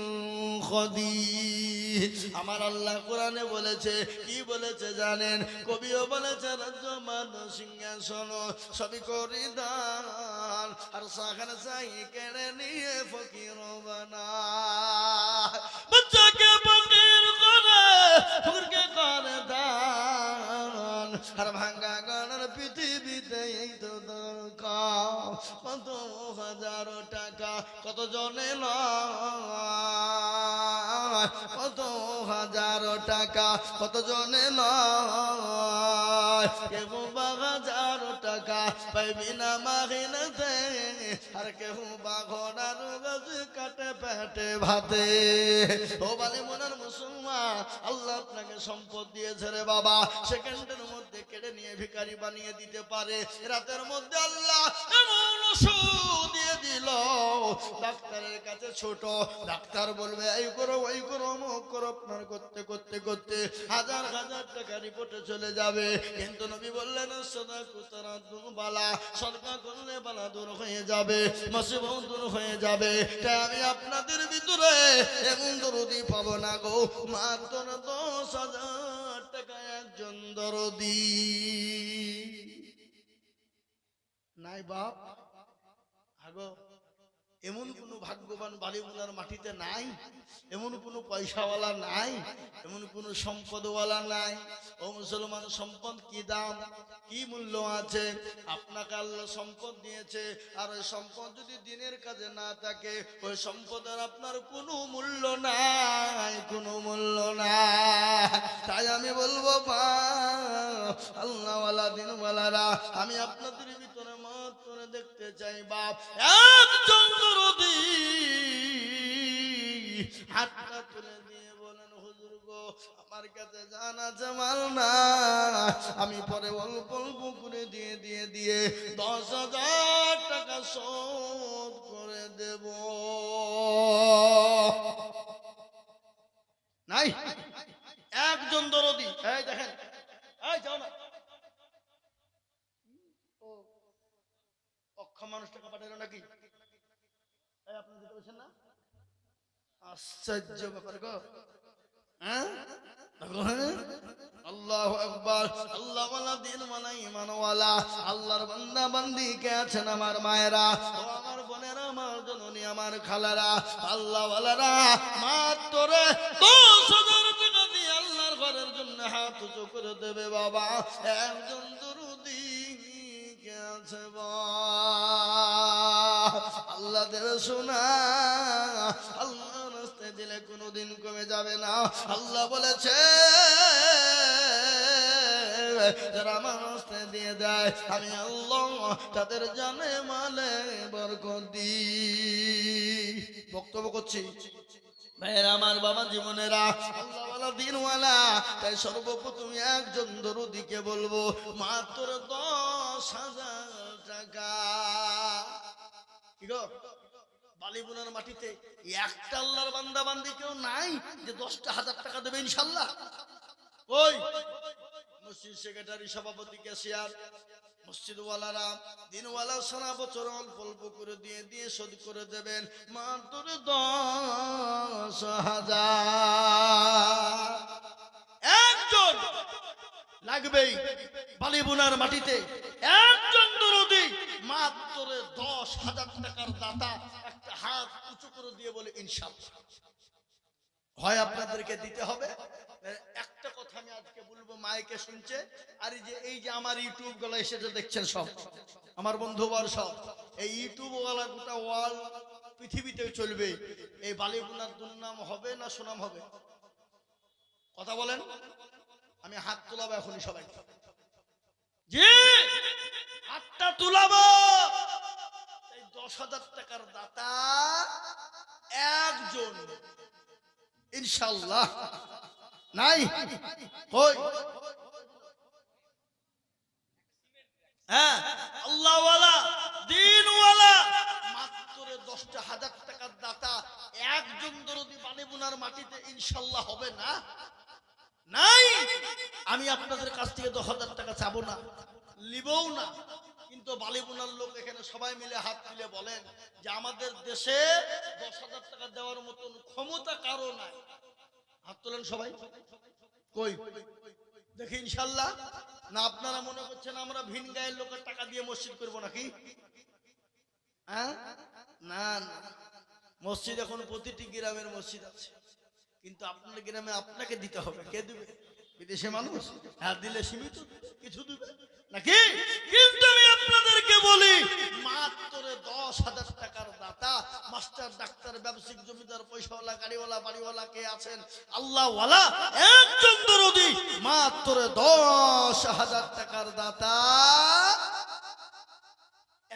কদির। আমার আল্লাহ কোরআনে বলেছে, কি বলেছে জানেন? কবিও বলেছে, রাজ্য মান সিংহাসন সবই করি দান, আর সাখান সাই কেড়ে নিয়ে ফকির বানায়। বাচ্চাকে ফকির করে, ফকিরকে করে দান, আর ভাঙ্গা গানের পৃথিবীতে এই তো দরকার। কত হাজার টাকা কত জনে নয়, কত হাজার টাকা কত জনে নয়, কেউ বা হাজার টাকা পাইবি না মাহিনাতে, আর কেউ বা ঘোড়ার গাছ কাটে পেটে ভাতে। ও বালি মনের মুসলমান, আল্লাহ আপনাকে সম্পদ দিয়েছে রে বাবা, সেকেন্ডের মধ্যে কেড়ে নিয়ে ভিখারি বানিয়ে দিতে পারে। রাতের মধ্যে আল্লাহ এমন ওষুধ দিয়ে দিল, ডাক্তারের কাছে ছোট, ডাক্তার বলবে এই করো ওই করো অমুক করো, আপনার করতে করতে করতে হাজার হাজার টাকা রিপোর্টে চলে যাবে। কিন্তু নবী বললেন বালা, সদকা করলে বালা দূর হয়ে যাবে, মুসিবত দূর হয়ে যাবে। তাই আমি আপনাদের ভিতরে এমন দরদি পাবো না গো, মাত্র 10,000 টাকা একজন দরদি নাই বাপ। আগো এমন কোন ভাগ্যবান বালিগুলার মাটিতে নাই, এমন কোন পয়সাওয়ালা নাই, এমন কোন সম্পদওয়ালা নাই। ও মুসলমান, সম্পদ কি দাম, কি মূল্য আছে? আপনাকে আল্লাহ সম্পদ দিয়েছে, আর ওই সম্পদ যদি দিনের কাজে না থাকে, ওই সম্পদের আপনার কোনো মূল্য নাই, কোনো মূল্য নাই। তাই আমি বলবো আল্লাহওয়ালা দিনওয়ালারা, আমি আপনাদের ভিতরে মত করে দেখতে চাই বাপ, একজন দরদি হাতটা তুলে দিয়ে বলেন, হুজুর গো আমার কাছে জানা জামাল না, আমি পরে অল্প অল্প করে দিয়ে দিয়ে দিয়ে 10,000 টাকা শোধ করে দেব। নাই একজন দরদি। এই দেখেন, এই যাও না, অক্ষম মানুষ টাকা পাঠালো নাকি? আপনি যেতে বলছেন না? আশ্চর্য ব্যাপার গো। হ্যাঁ, আল্লাহু আকবার। আল্লাহওয়ালা দিনওয়ালা ঈমানওয়ালা আল্লাহর বান্দা বান্দি কে আছেন আমার মায়েরা, ও আমার বোনেরা, আমার জননী, আমার খালারা, আল্লাহওয়ালারা, মাত্র 10,000 টাকা দিয়ে আল্লাহর ঘরের জন্য হাত উঁচু করে দেবে বাবা। একজন দরদি কে আছে আল্লাহ দেবে শোনা, আল্লাহ রাস্তায় দিলে কোনোদিন কমে যাবে না। আল্লাহ বলেছে যারা আমার রাস্তায় দিয়ে দেয়, আমি আল্লাহ তাদের জানে মালে বরকত দিই। বক্তব্য করছি ভাইয়েরা, আমার বাবা জীবনেরা, আল্লাহওয়ালা দিনওয়ালা, তাই সর্বপ্রথম একজন দরদিকে বলবো মাত্র 10,000 টাকা। কি গো, বালিগুনার মাটিতে একটা আল্লাহর বান্দা বান্দি কেউ নাই যে 10,000 টাকা দেবে ইনশাল্লাহ? ওই মসজিদ সেক্রেটারি, সভাপতি, ক্যাশিয়ার, মসজিদওয়ালারা, দিনওয়ালা সারা বছর অল্প অল্প করে দিয়ে দিয়ে শোধ করে দেবেন মাত্র 10,000। একজন লাগবেই বালিগুনার মাটিতে, একজন দরদি মাত্র 10,000 টাকার দাতা একটা হাত উঁচু করে দিয়ে বলে ইনশাআল্লাহ। হয় আপনাদেরকে দিতে হবে, মাইকে শুনছে, আর এই যে আমার ইউটিউব গুলো এসেছে দেখছেন সব আমার বন্ধুবর সব, এই ইউটিউব ওয়ালা গোটা ওয়াল পৃথিবীতে চলবে। এই বালিপুনার দুর্নাম হবে না সুনাম হবে? কথা বলেন। আমি হাত তোলাবো এখনই সবাই, জি হাতটা তুলাবো। এই 10,000 টাকার দাতা একজন ইনশাআল্লাহ নাই। কই? হ্যাঁ, আল্লাহওয়ালা দ্বীনওয়ালা মাত্র 10,000 টাকার দাতা একজন দরদি বালিপুনার মাটিতে ইনশাআল্লাহ হবে না? নাই। আমি আপনাদের কাছ থেকে 10,000 টাকা চাবো না, লিবও না, কিন্তু বালিপুনার লোক এখানে সবাই মিলে হাত মিলে বলেন যে আমাদের দেশে 10,000 টাকা দেওয়ার মতন ক্ষমতা কারো নাই। হাত তোলেন সবাই। কই দেখি ইনশাআল্লাহ। না আপনারা মনে করছেন আমরা ভিন গায়ের লোকের টাকা দিয়ে মসজিদ করব নাকি? হ্যাঁ, না না, মসজিদ এখন প্রতিটি গ্রামের মসজিদ আছে, কিন্তু আপনার গ্রামে আপনাকে দিতে হবে। কে দিবে? বিদেশে মানুষ। হ্যাঁ, দিলে সীমিত কিছু দিবে নাকি? কিন্তু আমি আপনাদেরকে বলি মাত্র 10,000 টাকার দাতা, মাস্টার ডাক্তার ব্যবসায়িক জমিদার পয়সাওয়ালা গাড়িওয়ালা বাড়িওয়ালা কে আছেন আল্লাহওয়ালা একজন দরদি মাত্র 10,000 টাকার দাতা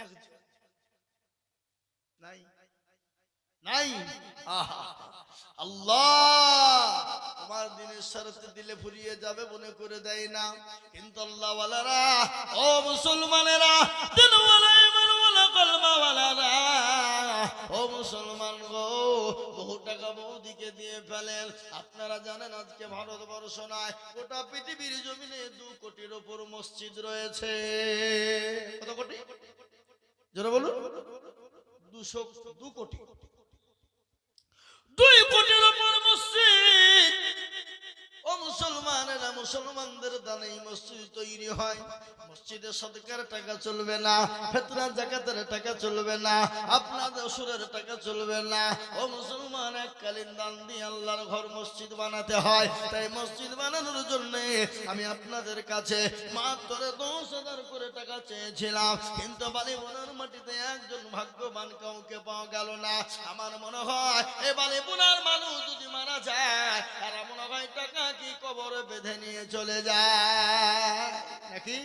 একজন নাই। নাই। আহা আল্লাহ তোমার দিনের শরতে দিলে ফুরিয়ে যাবে মনে করে দেয় না, কিন্তু আল্লাহ ওয়ালারা, ও মুসলমানেরা, দিনওয়ালা ইমানওয়ালা কলমাওয়ালারা, ও মুসলমান গো, বহু টাকা বৌদিকে দিয়ে ফেলেন। আপনারা জানেন আজকে ভারতবর্ষ নয় গোটা পৃথিবীর জমিনে 2 কোটির উপর মসজিদ রয়েছে। কত কোটি? যারা বলুন 2 কোটি। 2 কোটির উপর মসজিদ। ও মুসলমানেরা, মুসলমানদের দানে মসজিদ তৈরি হয়। মসজিদে সদকার টাকা চলবে না, ফিতরা যাকাতের টাকা চলবে না, আপনাদের অসুরের টাকা চলবে না। ও মুসলমান, এককালীন দান দিয়ে আল্লাহর ঘর মসজিদ বানাতে হয়। তাই মসজিদ বানানোর জন্য আমি আপনাদের কাছে মাত্র 10,000 করে টাকা চেয়েছিলাম, কিন্তু বালিপুনার মাটিতে একজন ভাগ্যবান কাউকে পাওয়া গেল না। আমার মনে হয় এই বালিপুনার মানুষ যদি মারা যায় আর মনে হয় টাকা কি কবরে বেঁধে নিয়ে চলে যায় নাকি?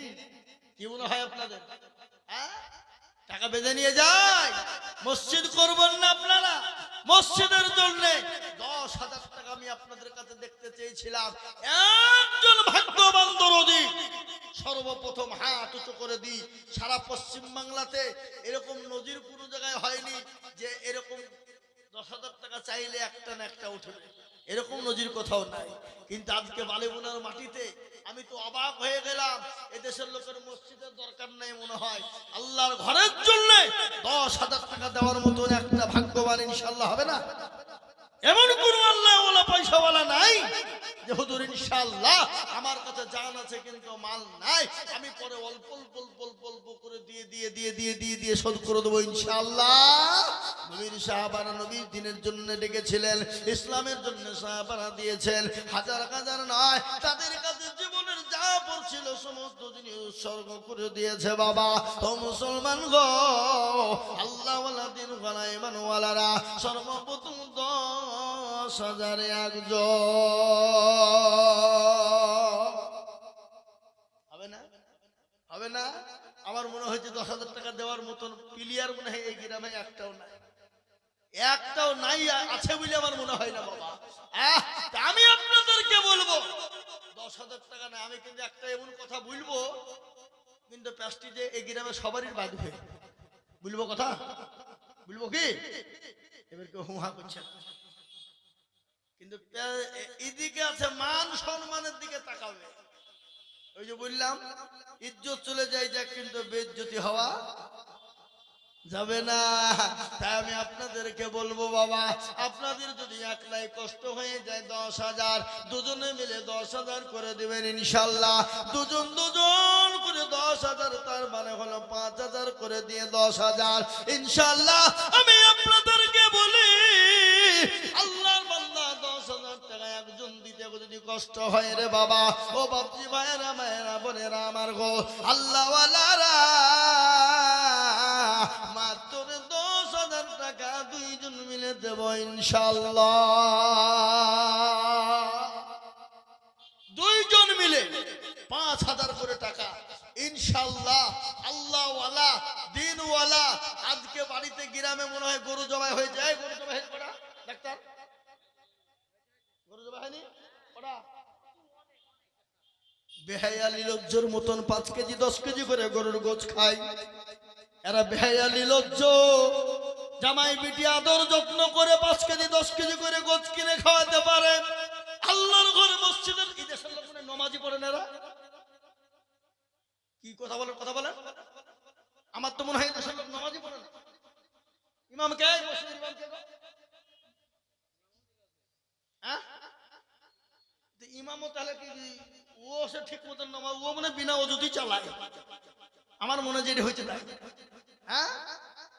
কি মনে হয় আপনাদের? টাকা বেঁধে নিয়ে যায়। মসজিদ করবেন না আপনারা? মসজিদের জন্য 10,000 টাকা আমি আপনাদের কাছে দেখতে চেয়েছিলাম। একজন ভাগ্যবান দরদি সর্বপ্রথম হাত উঁচু করে দিই। সারা পশ্চিম বাংলাতে এরকম নজির কোনো জায়গায় হয়নি যে এরকম 10,000 টাকা চাইলে একটা না একটা উঠবে, এরকম নজির কোথাও নাই। কিন্তু আজকে বালিপুনার মাটিতে আমি তো অবাক হয়ে গেলাম। এদেশের লোকের মসজিদের দরকার নাই মনে হয়, আল্লাহর ঘরের জন্য 10,000 টাকা দেওয়ার মতন একটা ভাগ্যবান ইনশাআল্লাহ হবে না? এমন কোন আল্লাহওয়ালা পয়সাওয়ালা নাই যে হুজুর ইনশাআল্লাহ আমার কাছে জান আছে কিন্তু মাল নাই, আমি পরে অল্প অল্প অল্প অল্প করে দিয়ে শোধ করে দেবো ইনশাআল্লাহ। নবীর সাহাবারা নবীর দিনের জন্য ডেকেছিলেন, ইসলামের জন্য সাহাবারা দিয়েছেন হাজার হাজার নয়, তাদের কাছে জীবনের যা পড়ছিল সমস্ত জিনিস উৎসর্গ করে দিয়েছে। বাবা ও মুসলমান গো, আল্লাহওয়ালা দিন ওয়ালা ইমানওয়ালারা সর্বপ্রথম 10,000 একজন হবে না? হবে না? আমার মনে হয়েছে 10,000 টাকা দেওয়ার মতন প্লেয়ার মনে হয় এই গ্রামে একটাও নাই। একটাও নাই, আছে বলে আমার মনে হয় না বাবা। আমি আপনাদেরকে বলবো 10,000 টাকা না, আমি কিন্তু একটা এমন কথা বলবো কিন্তু প্যাস্টিজে এই গ্রামে সবারই বাঁধবে। বলবো কথা, বলবো কি? এবার কেউ হুহা করছে, কিন্তু এদিকে আছে মান সম্মানের দিকে তাকাবে। ওই যে বললাম ইজ্জত চলে যায় যাক, কিন্তু বেইজ্জতি হওয়া যাবে না। তাই আমি আপনাদেরকে বলবো বাবা, আপনাদের যদি একলাই কষ্ট হয়ে যায় 10,000, দুজনে মিলে 10,000 করে দিবেন ইনশাআল্লাহ। দুজন করে 10,000, তার মানে হলো 5,000 করে দিয়ে 10,000 ইনশাআল্লাহ। আমি আপনাদেরকে বলি আল্লাহর বান্দা 10,000 টাকা একজন দিতে যদি কষ্ট হয় রে বাবা। ও বাপজি ভাইয়েরা মায়েরা বোনেরা আমার গো, আল্লাহওয়ালারা মাত্র 10,000 টাকা দুইজন মিলে দেব ইনশাআল্লাহ। দুইজন মিলে 5,000 করে টাকা ইনশাআল্লাহ। আল্লাহওয়ালা দিনওয়ালা আজকে বাড়িতে গ্রামে মনে হয় গরু জবাই হয়ে যায়। গরু জবাই হয়ে পড়া ডাক্তার, গরু জবাই হয়নি পড়া। বেহায়ালি লজ্জর মতন 5 কেজি 10 কেজি করে গরুর গোছ খায়। এরা বেহায়ালি লজ্জ জামাই বিটি আদর যত্ন করে 5 কেজি 10 কেজি করে গোছ কিনে খাওয়াতে পারে। আল্লাহর ঘর মসজিদের এই দেশের লোক নামাজি পড়েন এরা। কি কথা বলেন কথা বলেন? আমার তো মনে হয় দেশের লোক নামাজি পড়ে না। ইমাম কে? মসজিদের ইমাম কে? হ্যাঁ, ইমামও তাহলে কি ও সে ঠিক মতন নামাজ ও মানে বিনা ওজুতেই চালায়। আমার মনে হয় যেটা হয়েছে তাই। হ্যাঁ,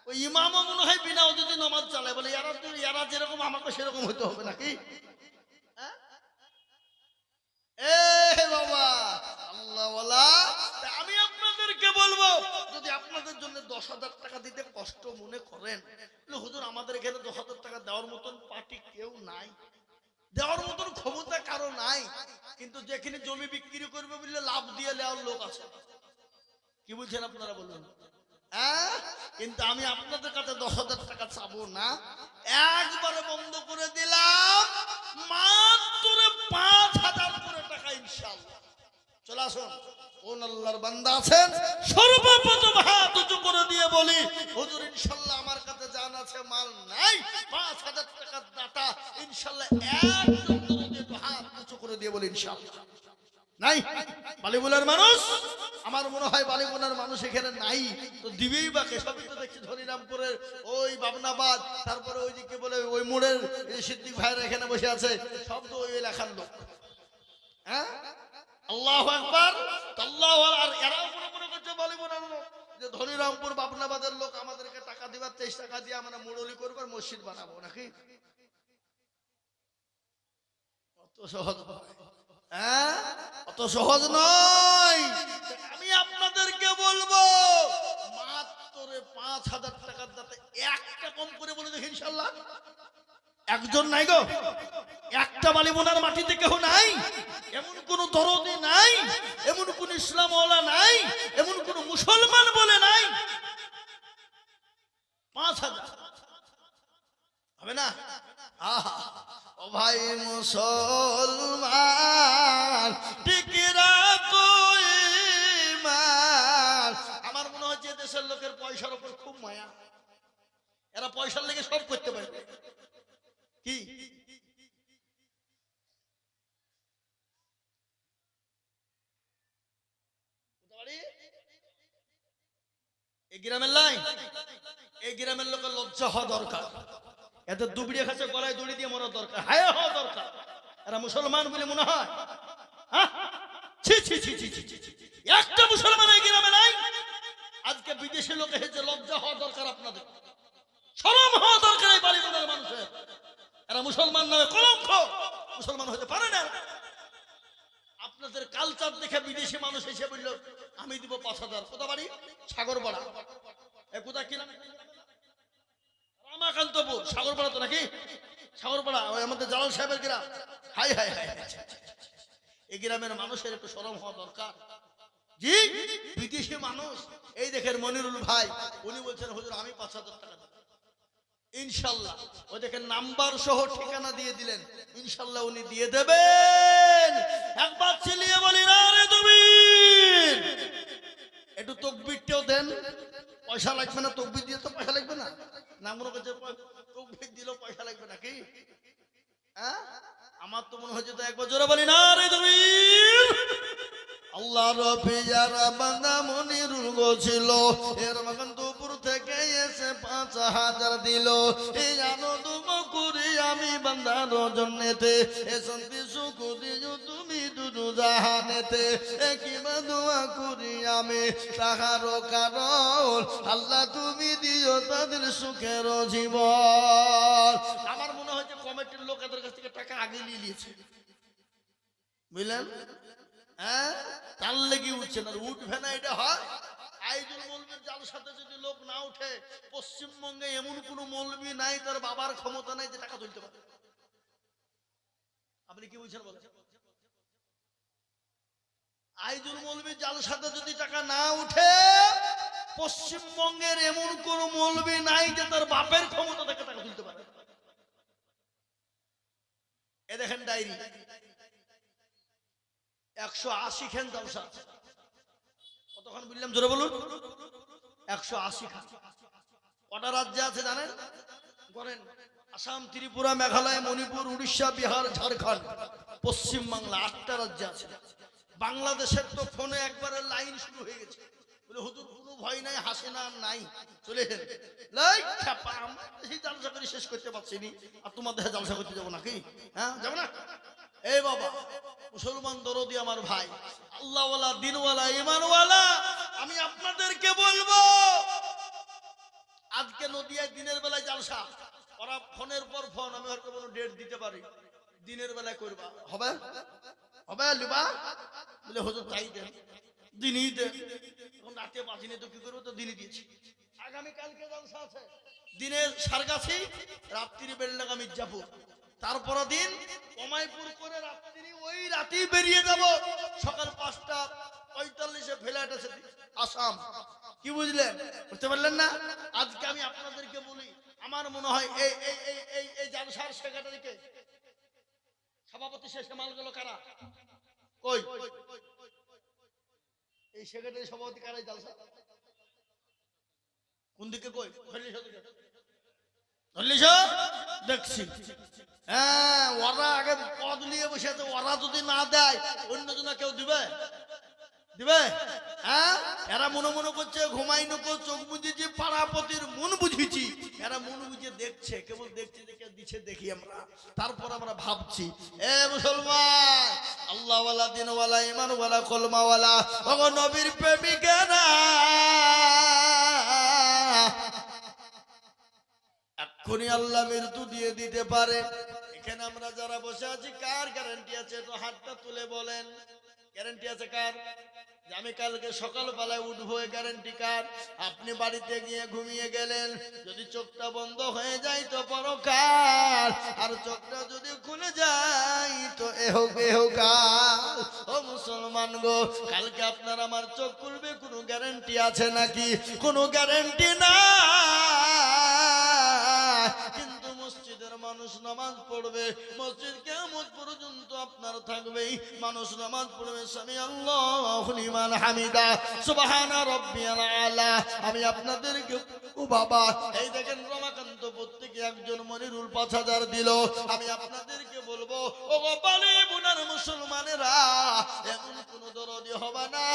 ওই ইমামও মনে হয় বিনা ওজুতে নামাজ চালায়। বলে এরা যেরকম আমাকে সেরকম হইতে হবে নাকি? বাবা আল্লাহওয়ালা, আমি আপনাদেরকে বলবো যদি আপনাদের জন্য 10,000 টাকা দিতে কষ্ট মনে করেন, হুজুর আমাদের এখানে 10,000 টাকা দেওয়ার মতন পার্টি কেউ নাই, দেওয়ার মতন ক্ষমতা কারো নাই, কিন্তু যেখানে জমি বিক্রি করবে বললে লাভ দিয়ে নেওয়ার লোক আছে। কি বলছেন আপনারা বলুন? হ্যাঁ, কিন্তু আমি আপনাদের কাছে 10,000 টাকা চাবো না, একবারে বন্ধ করে দিলাম, মাত্র 5,000 করে টাকা ইনশাআল্লাহ। চলে আসুন, কোন আল্লাহর বান্দা আছেন সর্বপ্রথম হাত উঁচু করে দিয়ে বলি হুজুর ইনশাআল্লাহ আমার কাছে জান আছে মাল নাই, 5,000 টাকার দাতা ইনশাআল্লাহ একদম দরদে হাত উঁচু করে দিয়ে বলি ইনশাআল্লাহ। নাই বালিগুলার মানুষ, আমার মনে হয় বালিগুলার মানুষ এখানে নাই, তো দিবেই বা কে? সবই তো দেখছি ধনিরামপুরের ওই বাবনাবাদ, তারপরে ওই দিকে বলে ওই মোড়ের সিদ্দিক ভাইরা এখানে বসে আছে, সব তো ওই এলাকার লোক। হ্যাঁ, আল্লাহু আকবার, আল্লাহু আকবার। আর এরাও মনে করছে বালিগুলার লোক যে ধনিরামপুর বাবনাবাদের লোক আমাদেরকে টাকা দিবার 23 টাকা দিয়ে আমরা মুরলি করবো আর মসজিদ বানাবো নাকি? কত সহজ ভাই? হ্যাঁ, অত সহজ নয়। আমি আপনাদেরকে বলবো মাত্র 5,000 টাকার দাতে একটা কম করে বলে দেখি ইনশাআল্লাহ। একজন নাই গো, একটা বালিবোনার মাটিতে কেউ নাই, এমন কোন দরদি নাই, এমন কোন ইসলামওয়ালা নাই, এমন কোন মুসলমান বলে নাই। 5,000 হবে না? আহা, ও ভাই মুসলমান টিকে রাখো ঈমান। আমার মনে হচ্ছে দেশের লোকের পয়সার উপর খুব মায়া, এরা পয়সার লেগে সব করতে পারবে। কি এই গ্রামের লাইন, এই গ্রামের লোকের লজ্জা হওয়া দরকার, এদের দুবড়িয়ে খাচ্ছে গলায় দড়ি দিয়ে মরা দরকার, হায়া হওয়া দরকার। এরা মুসলমান বলে মনে হয়? একটা মুসলমান এই গ্রামে নাই। আজকে বিদেশি লোক এসেছে, লজ্জা হওয়া দরকার আপনাদের, শরম হওয়া দরকার এই বাড়িগুলোর মানুষের। এরা মুসলমান নয়, কলঙ্ক, মুসলমান হতে পারে না। আপনাদের কালচার দেখে বিদেশি মানুষ এসে বলল আমি দিব 5,000। কোথা বাড়ি? সাগরপাড়া। কোথা কি নাম? রামাকান্তপুর। সাগরপাড়া তো নাকি? সাগরপাড়া ওই আমাদের জালাল সাহেবের গ্রাম। হাই হাই হাই, এই গ্রামের মানুষের একটু শরম হওয়া দরকার। জি, বিদেশি মানুষ। এই দেখেন মনিরুল ভাই, উনি বলছেন হুজুর আমি 5,000 টাকা দেব ইনশাআল্লাহ। ওই দেখেন নাম্বার সহ ঠিকানা দিয়ে দিলেন, ইনশাআল্লাহ উনি দিয়ে দেবেন। একবার চিলিয়ে বলি না রে তুমি, একটু তকবীরটাও দেন। পয়সা লাগবে না, তকবীর দিয়ে তো পয়সা লাগবে না। না মনে করছে তকবীর দিলেও পয়সা লাগবে নাকি? হ্যাঁ, আমার তো মনে হচ্ছে তো একবার জোরে বলি না রে তুমি। আল্লাহ রবি যারা বান্দা মনিরুল গছিল, এর মাকান্তপুর থেকে এসে 5,000 দিল। এই আনন্দ করি আমি বান্দার জন্যতে, এ শান্তি সুখ দিও তুমি দুদু জাহানেতে। কিবা দোয়া করি আমি তাহারও কারণ, আল্লাহ তুমি দিও তাদের সুখের জীবন। আমার মনে হয় যে কমিটির লোক এদের কাছ থেকে টাকা আগে নিয়ে নিয়েছে। বুঝলেন? হ্যাঁ, তার লেগে উঠছে না, উঠবে না এটা হয়। আইজুল মৌলবীর জালসাতে যদি লোক না উঠে, পশ্চিমবঙ্গে এমন কোন মৌলবী নাই তার বাবার ক্ষমতা নাই যে টাকা তুলতে পারে। আপনি কি বুঝছেন বলেন? আইজুল মৌলবীর জালসাতে যদি টাকা না উঠে, পশ্চিমবঙ্গের এমন কোন মৌলবী নাই যে তার বাপের ক্ষমতা থেকে টাকা তুলতে পারে। এ দেখেন ডায়েরি, 180 খান জালসা। কতক্ষণ বললাম জোরে বলুন? 180 খান। কটা রাজ্যে আছে জানেন? করেন, আসাম, ত্রিপুরা, মেঘালয়, মণিপুর, উড়িষ্যা, বিহার, ঝাড়খণ্ড, পশ্চিম বাংলা, 8টা রাজ্য আছে। বাংলাদেশের তো ফোনে একবারে লাইন শুরু হয়ে গেছে, বলে হুজুর কোনো ভয় নাই, হাসিনা নাই, চলে জালসা করে শেষ করতে পারছি নি, আর তোমাদের জালসা করতে যাবো নাকি? হ্যাঁ, যাবো না? এই বাবা, মুসলমান দরদি আমার ভাই, আল্লাহওয়ালা, দিনওয়ালা, ইমানওয়ালা, আমি আপনাদেরকে বলবো, আজকে নদিয়ায় দিনের বেলায় জালসা, ওরা ফোনের পর ফোন, আমি হয়তো কোনো ডেট দিতে পারি, দিনের বেলায় করবা, হবে হবে লিবা, বলে হুজুর তাই দেন, দিনই দেন। এখন রাতে বাজিনি তো কি করবো, তো দিনই দিয়েছি। আগামীকালকে জালসা আছে, দিনে সারগাছি, রাত্রি বেলডাঙ্গা, মির্জাপুর, তারপর দিন কমাইপুর করে রাত্রি, ওই রাতেই বেরিয়ে যাব, সকাল 5টা 45 ফ্লাইট আছে আসাম। কি বুঝলেন? বুঝতে পারলেন না? আজকে আমি আপনাদেরকে বলি, আমার মনে হয় এই এই এই এই এই জালসার সেক্রেটারিকে, সভাপতি শেষে মাল গেল কারা? কই এই সেক্রেটারি সভাপতি কারাই জালসা? কোন দিকে? কই ধরলিস দেখছি। হ্যাঁ, ওরা আগে পদ নিয়ে বসে আছে, ওরা যদি না দেয় অন্যজনা কেউ দিবে? দিবে? হ্যাঁ, এরা মনে মনে করছে ঘুমাই নকো, চোখ বুঝেছি, পাড়াপতির মন বুঝেছি, এরা মন বুঝে দেখছে, কেবল দেখছে, দেখে দিচ্ছে, দেখি আমরা, তারপর আমরা ভাবছি। এ মুসলমান, আল্লাহওয়ালা, দিনওয়ালা, ইমানওয়ালা, কলমাওয়ালা, ওগো নবীর প্রেমিকেরা, এক্ষুনি আল্লাহ মৃত্যু দিয়ে দিতে পারে। এখানে আমরা যারা বসে আছি, কার গ্যারান্টি আছে? একটু হাতটা তুলে বলেন, গ্যারান্টি আছে কার যে আমি কালকে সকালবেলায় উঠবো? গ্যারান্টি কার? আপনি বাড়িতে গিয়ে ঘুমিয়ে গেলেন, যদি চোখটা বন্ধ হয়ে যায় তো পরকাল, আর চোখটা যদি খুলে যায় তো এহকাল। ও মুসলমান গো, কালকে আপনার আমার চোখ খুলবে, কোনো গ্যারান্টি আছে নাকি? কোনো গ্যারান্টি না। কিন্তু মসজিদের মানুষ নামাজ পড়বে, মসজিদ কিয়ামত পর্যন্ত আপনার থাকবেই। মানুষ নামাজ পড়বে, সামি আল্লাহু লিমান হামিদা, সুবহানা রাব্বিয়াল আলা। আমি আপনাদেরকে, ও বাবা, এই দেখেন রমাকান্ত প্রত্যেকে একজন মনিরুল 5000 দিল। আমি আপনাদেরকে বলবো, ও বাবারে বুনার মুসলমানেরা, এমন কোন দরদি হবে না,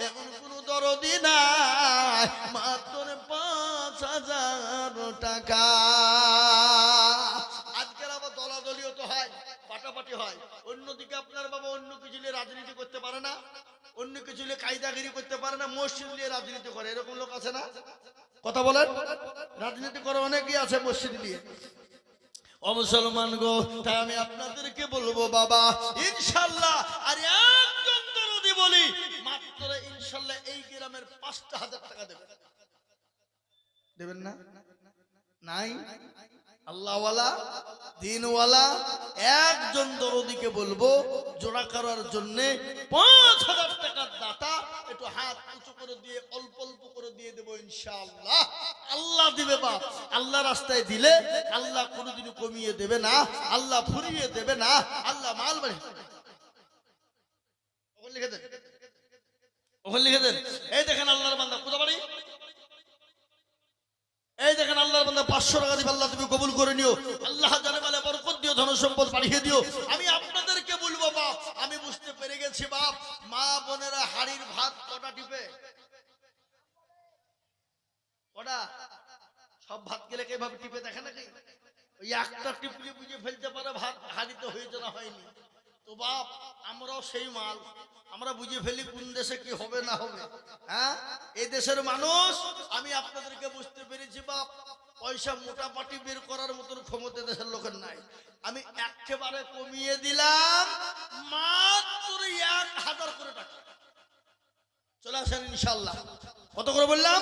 এমন কোন দরদি না, মাত্র 5000 টাকা। আজকের আবার দলাদলিও তো হয়, পাটাপাটি হয়। অন্যদিকে আপনার বাবা অন্য কিছু নিয়ে রাজনীতি করতে পারে না, অন্য কিছু নিয়ে কায়দাগিরি করতে পারে না, মসজিদ নিয়ে রাজনীতি করে, এরকম লোক আছে না? কথা বলেন, রাজনীতি করে অনেকেই আছে মসজিদ নিয়ে। ও মুসলমান গো, তাই আমি আপনাদেরকে বলবো বাবা, ইনশাআল্লাহ, আর একজন দরদি বলি, মাত্র ইনশাআল্লাহ এই গ্রামের 5000 টাকা দেবেন। দেবেন না? নাই? আল্লাহওয়ালা, দিনওয়ালা একজন দরদিকে বলবো জোড়া করার জন্য 5000 টাকার দাতা, একটু হাত উঁচু করে দিয়ে অল্প অল্প করে দিয়ে দেবো ইনশাআল্লাহ। আল্লাহ দিবে বাপ, আল্লাহ রাস্তায় দিলে আল্লাহ কোনোদিনও কমিয়ে দেবে না, আল্লাহ ফুরিয়ে দেবে না, আল্লাহ মাল বাড়ি। ওখানে লিখে দেন, ওখানে লিখে দেন। এই দেখেন আল্লাহর বান্দা, কোথা বাড়ি? এই দেখেন আল্লাহর বান্দা 500 টাকা দিবে, আল্লাহ তুমি কবুল করে নিও, আল্লাহ জানে মালে বরকত দিও, ধন সম্পদ বাড়িয়ে দিও। আমি আপনাদেরকে বলবো বাপ, আমি বুঝতে পেরে গেছি বাপ, মা বোনেরা হাড়ির ভাত কটা টিপে? কটা? সব ভাত গেলে কিভাবে টিপে দেখে নাকি? ওই একটা টিপলি বুঝে ফেলতে পারে ভাত হাড়িতে হয়েছে না হয়নি। তো বাপ, আমরাও সেই মাল, আমরা বুঝে ফেলি কোন দেশে কি হবে না হবে। হ্যাঁ, এই দেশের মানুষ, আমি আপনাদেরকে বুঝতে পেরেছি বাপ, পয়সা মোটাপাটি বের করার মতন ক্ষমতা দেশের লোকের নাই। আমি একেবারে কমিয়ে দিলাম, মাত্র 1000 করে টাকা। চলে আসেন ইনশাআল্লাহ। কত করে বললাম?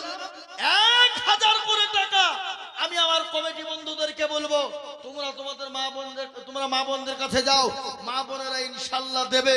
1000 করে টাকা। আমি আমার কমিটি বন্ধুদেরকে বলবো, তোমরা তোমাদের মা বোনদের কাছে যাও, মা বোনেরা ইনশাআল্লাহ দেবে।